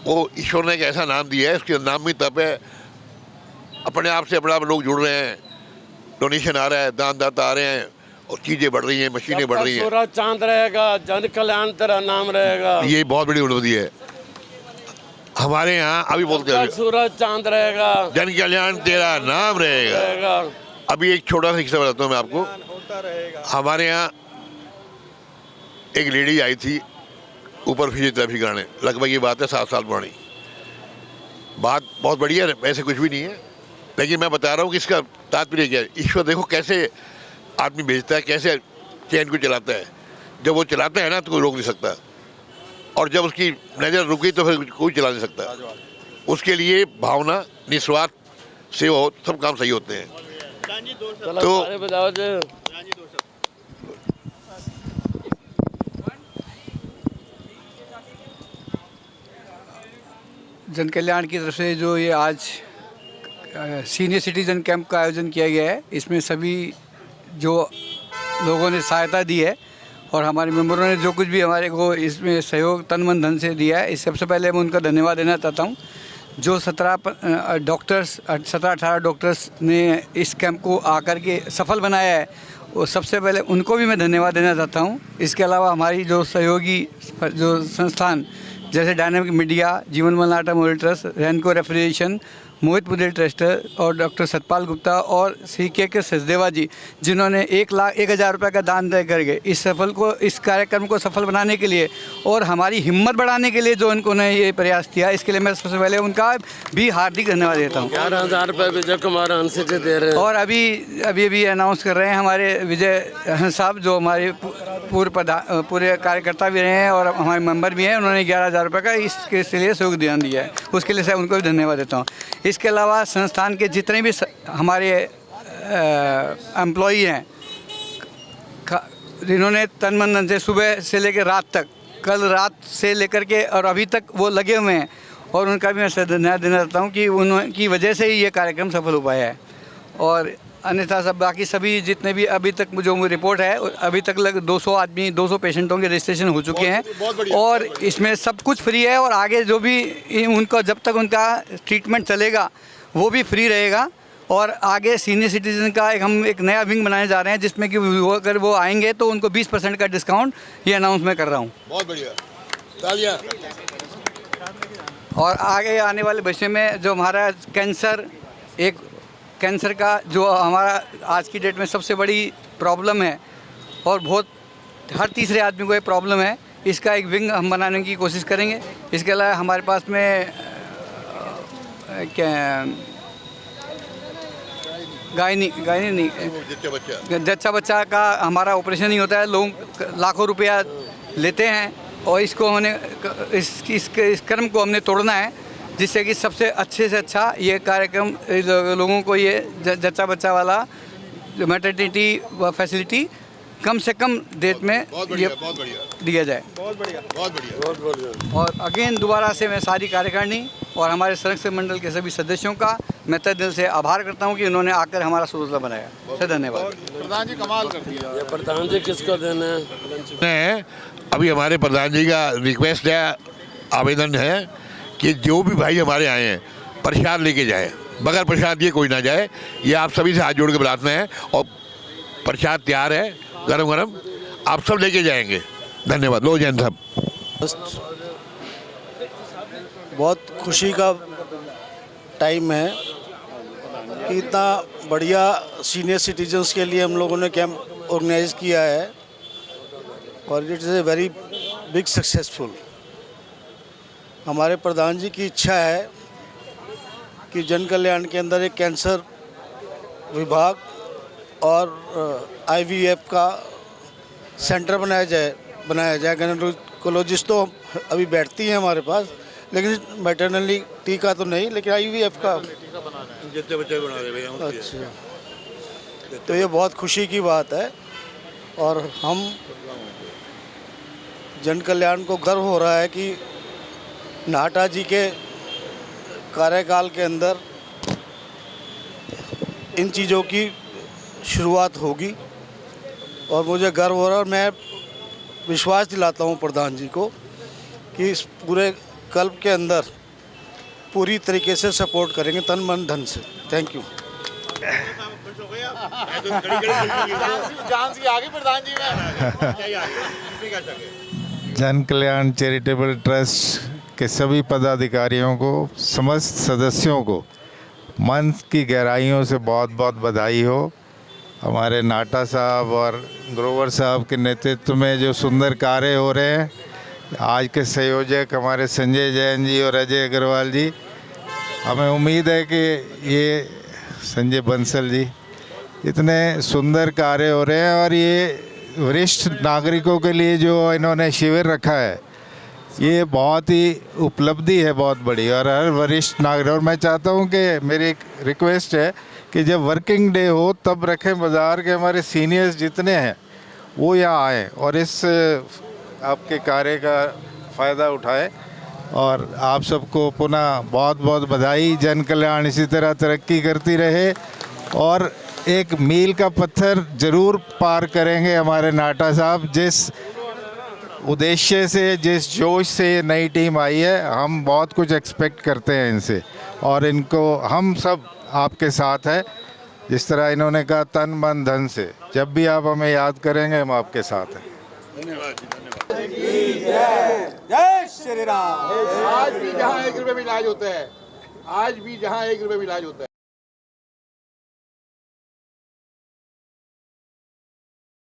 वो ईश्वर ने एक ऐसा नाम दिया है, उसके नाम में तप है। अपने आप से अपने आप लोग जुड़ रहे हैं, डोनेशन आ रहा है, दान दाता आ रहे हैं और चीज़ें बढ़ रही हैं, मशीनें बढ़ रही हैं। सूरज चांद रहेगा, जन कल्याण तेरा नाम रहेगा। ये बहुत बड़ी उपलब्धि है हमारे यहाँ। अभी बोलते हैं सूरज चांद रहेगा, जन कल्याण तेरा नाम रहेगा। अभी एक छोटा सा हिस्सा बताता हूँ मैं आपको। हमारे यहाँ एक लेडी आई थी ऊपर फिजियोथेरेपी कराने, लगभग ये बात है 7 साल पुरानी। बात बहुत बढ़िया है, ऐसे कुछ भी नहीं है, लेकिन मैं बता रहा हूँ कि इसका तात्पर्य क्या है। ईश्वर देखो कैसे आदमी भेजता है, कैसे चैन को चलाता है। जब वो चलाता है ना तो कोई रोक नहीं सकता, और जब उसकी नज़र रुकी तो फिर कोई चला नहीं सकता। उसके लिए भावना, निस्वार्थ सेवा हो, सब काम सही होते हैं। तो जन कल्याण की तरफ से जो ये आज सीनियर सिटीज़न कैंप का आयोजन किया गया है, इसमें सभी जो लोगों ने सहायता दी है और हमारे मेंबरों ने जो कुछ भी हमारे को इसमें सहयोग तन मन धन से दिया है, इस सबसे पहले मैं उनका धन्यवाद देना चाहता हूँ। जो 17-18 डॉक्टर्स ने इस कैंप को आकर के सफल बनाया है, वो सबसे पहले उनको भी मैं धन्यवाद देना चाहता हूँ। इसके अलावा हमारी जो सहयोगी जो संस्थान जैसे डायनामिक मीडिया, जीवन मल्लाटा मोबाइल ट्रस्ट, रैनको रेफ्रिजरेशन, मोहित पुदेल ट्रस्ट और डॉक्टर सतपाल गुप्ता और CK सचदेवा जी, जिन्होंने 1,01,000 रुपये का दान दे करके इस कार्यक्रम को सफल बनाने के लिए और हमारी हिम्मत बढ़ाने के लिए जो उन्होंने ये प्रयास किया, इसके लिए मैं सबसे पहले उनका भी हार्दिक धन्यवाद देता हूँ। 11,000 रुपये विजय कुमार हंसी के दे रहे हैं। और अभी अनाउंस कर रहे हैं हमारे विजय हंस साहब, जो हमारे पूरे कार्यकर्ता भी रहे हैं और हमारे मेंबर भी हैं, उन्होंने 11,000 रुपये का इसके लिए योगदान दिया है, उसके लिए उनको भी धन्यवाद देता हूँ। इसके अलावा संस्थान के जितने भी हमारे एम्प्लॉई हैं, जिन्होंने तन मन धन से सुबह से लेकर रात तक, कल रात से लेकर के और अभी तक वो लगे हुए हैं, और उनका भी मैं धन्यवाद देना चाहता हूँ कि उनकी वजह से ही ये कार्यक्रम सफल हो पाया है। और अन्यथा सब बाकी सभी जितने भी अभी तक जो रिपोर्ट है, अभी तक 200 पेशेंटों के रजिस्ट्रेशन हो चुके हैं और इसमें सब कुछ फ्री है। और आगे जो भी उनका जब तक उनका ट्रीटमेंट चलेगा वो भी फ्री रहेगा। और आगे सीनियर सिटीजन का हम एक नया विंग बनाने जा रहे हैं, जिसमें कि अगर वो आएंगे तो उनको 20% का डिस्काउंट, ये अनाउंस मैं कर रहा हूँ। बहुत बढ़िया, तालियां। और आगे आने वाले भविष्य में जो हमारा कैंसर का जो हमारा आज की डेट में सबसे बड़ी प्रॉब्लम है और बहुत हर तीसरे आदमी को ये प्रॉब्लम है, इसका एक विंग हम बनाने की कोशिश करेंगे। इसके अलावा हमारे पास में जच्चा बच्चा का हमारा ऑपरेशन ही होता है। लोग लाखों रुपया लेते हैं और इसको हमने इस क्रम को हमने तोड़ना है, जिससे कि सबसे अच्छे से अच्छा ये कार्यक्रम लोगों को ये जच्चा बच्चा वाला मैटरनिटी फैसिलिटी कम से कम डेट में ये दिया जाए। बहुत बढ़िया। और अगेन दोबारा से मैं सारी कार्यकारिणी और हमारे संरक्षक मंडल के सभी सदस्यों का मैं तहे दिल से आभार करता हूं कि उन्होंने आकर हमारा सुरक्षा बनाया। सर धन्यवाद। प्रधान जी कमाल कर दिया। ये प्रधान जी किसको देना है? अभी हमारे प्रधान जी का रिक्वेस्ट है, आवेदन है कि जो भी भाई हमारे आए हैं प्रसाद लेके जाए, बगैर प्रसाद दिए कोई ना जाए। ये आप सभी से हाथ जोड़ के बुलाते हैं और प्रसाद तैयार है गरम गरम, आप सब लेके जाएंगे। धन्यवाद। लो जैन साहब। बहुत खुशी का टाइम है कि इतना बढ़िया सीनियर सिटीजन्स के लिए हम लोगों ने कैंप ऑर्गेनाइज किया है और it is a very big successful. हमारे प्रधान जी की इच्छा है कि जन कल्याण के अंदर एक कैंसर विभाग और IVF का सेंटर बनाया जाए। गायनेकोलॉजिस्ट तो अभी बैठती हैं हमारे पास, लेकिन मैटरनिटी का तो नहीं, लेकिन IVF का जितने बच्चे बना रहे भैया। अच्छा, तो ये बहुत खुशी की बात है और हम जन कल्याण को गर्व हो रहा है कि नाहटा जी के कार्यकाल के अंदर इन चीज़ों की शुरुआत होगी और मुझे गर्व हो रहा है और मैं विश्वास दिलाता हूं प्रधान जी को कि इस पूरे कल्प के अंदर पूरी तरीके से सपोर्ट करेंगे, तन मन धन से। Thank you. जन कल्याण चैरिटेबल ट्रस्ट के सभी पदाधिकारियों को, समस्त सदस्यों को मन की गहराइयों से बहुत बहुत बधाई हो। हमारे नाटा साहब और ग्रोवर साहब के नेतृत्व में जो सुंदर कार्य हो रहे हैं, आज के संयोजक हमारे संजय जैन जी और अजय अग्रवाल जी, हमें उम्मीद है कि ये संजय बंसल जी, इतने सुंदर कार्य हो रहे हैं और ये वरिष्ठ नागरिकों के लिए जो इन्होंने शिविर रखा है, ये बहुत ही उपलब्धि है, बहुत बड़ी। और हर वरिष्ठ नागरिक, और मैं चाहता हूँ कि मेरी एक रिक्वेस्ट है कि जब वर्किंग डे हो तब रखें बाज़ार के हमारे सीनियर्स जितने हैं वो यहाँ आएँ और इस आपके कार्य का फ़ायदा उठाएं। और आप सबको पुनः बहुत बहुत बधाई। जन कल्याण इसी तरह तरक्की करती रहे और एक मील का पत्थर ज़रूर पार करेंगे हमारे नाटा साहब। जिस उद्देश्य से, जिस जोश से ये नई टीम आई है, हम बहुत कुछ एक्सपेक्ट करते हैं इनसे और इनको हम सब आपके साथ हैं। जिस तरह इन्होंने कहा तन मन धन से, जब भी आप हमें याद करेंगे हम आपके साथ हैं। धन्यवाद। जय श्री राम। आज भी जहाँ 1 रुपये में इलाज होता है, आज भी जहाँ 1 रुपये में इलाज होता है।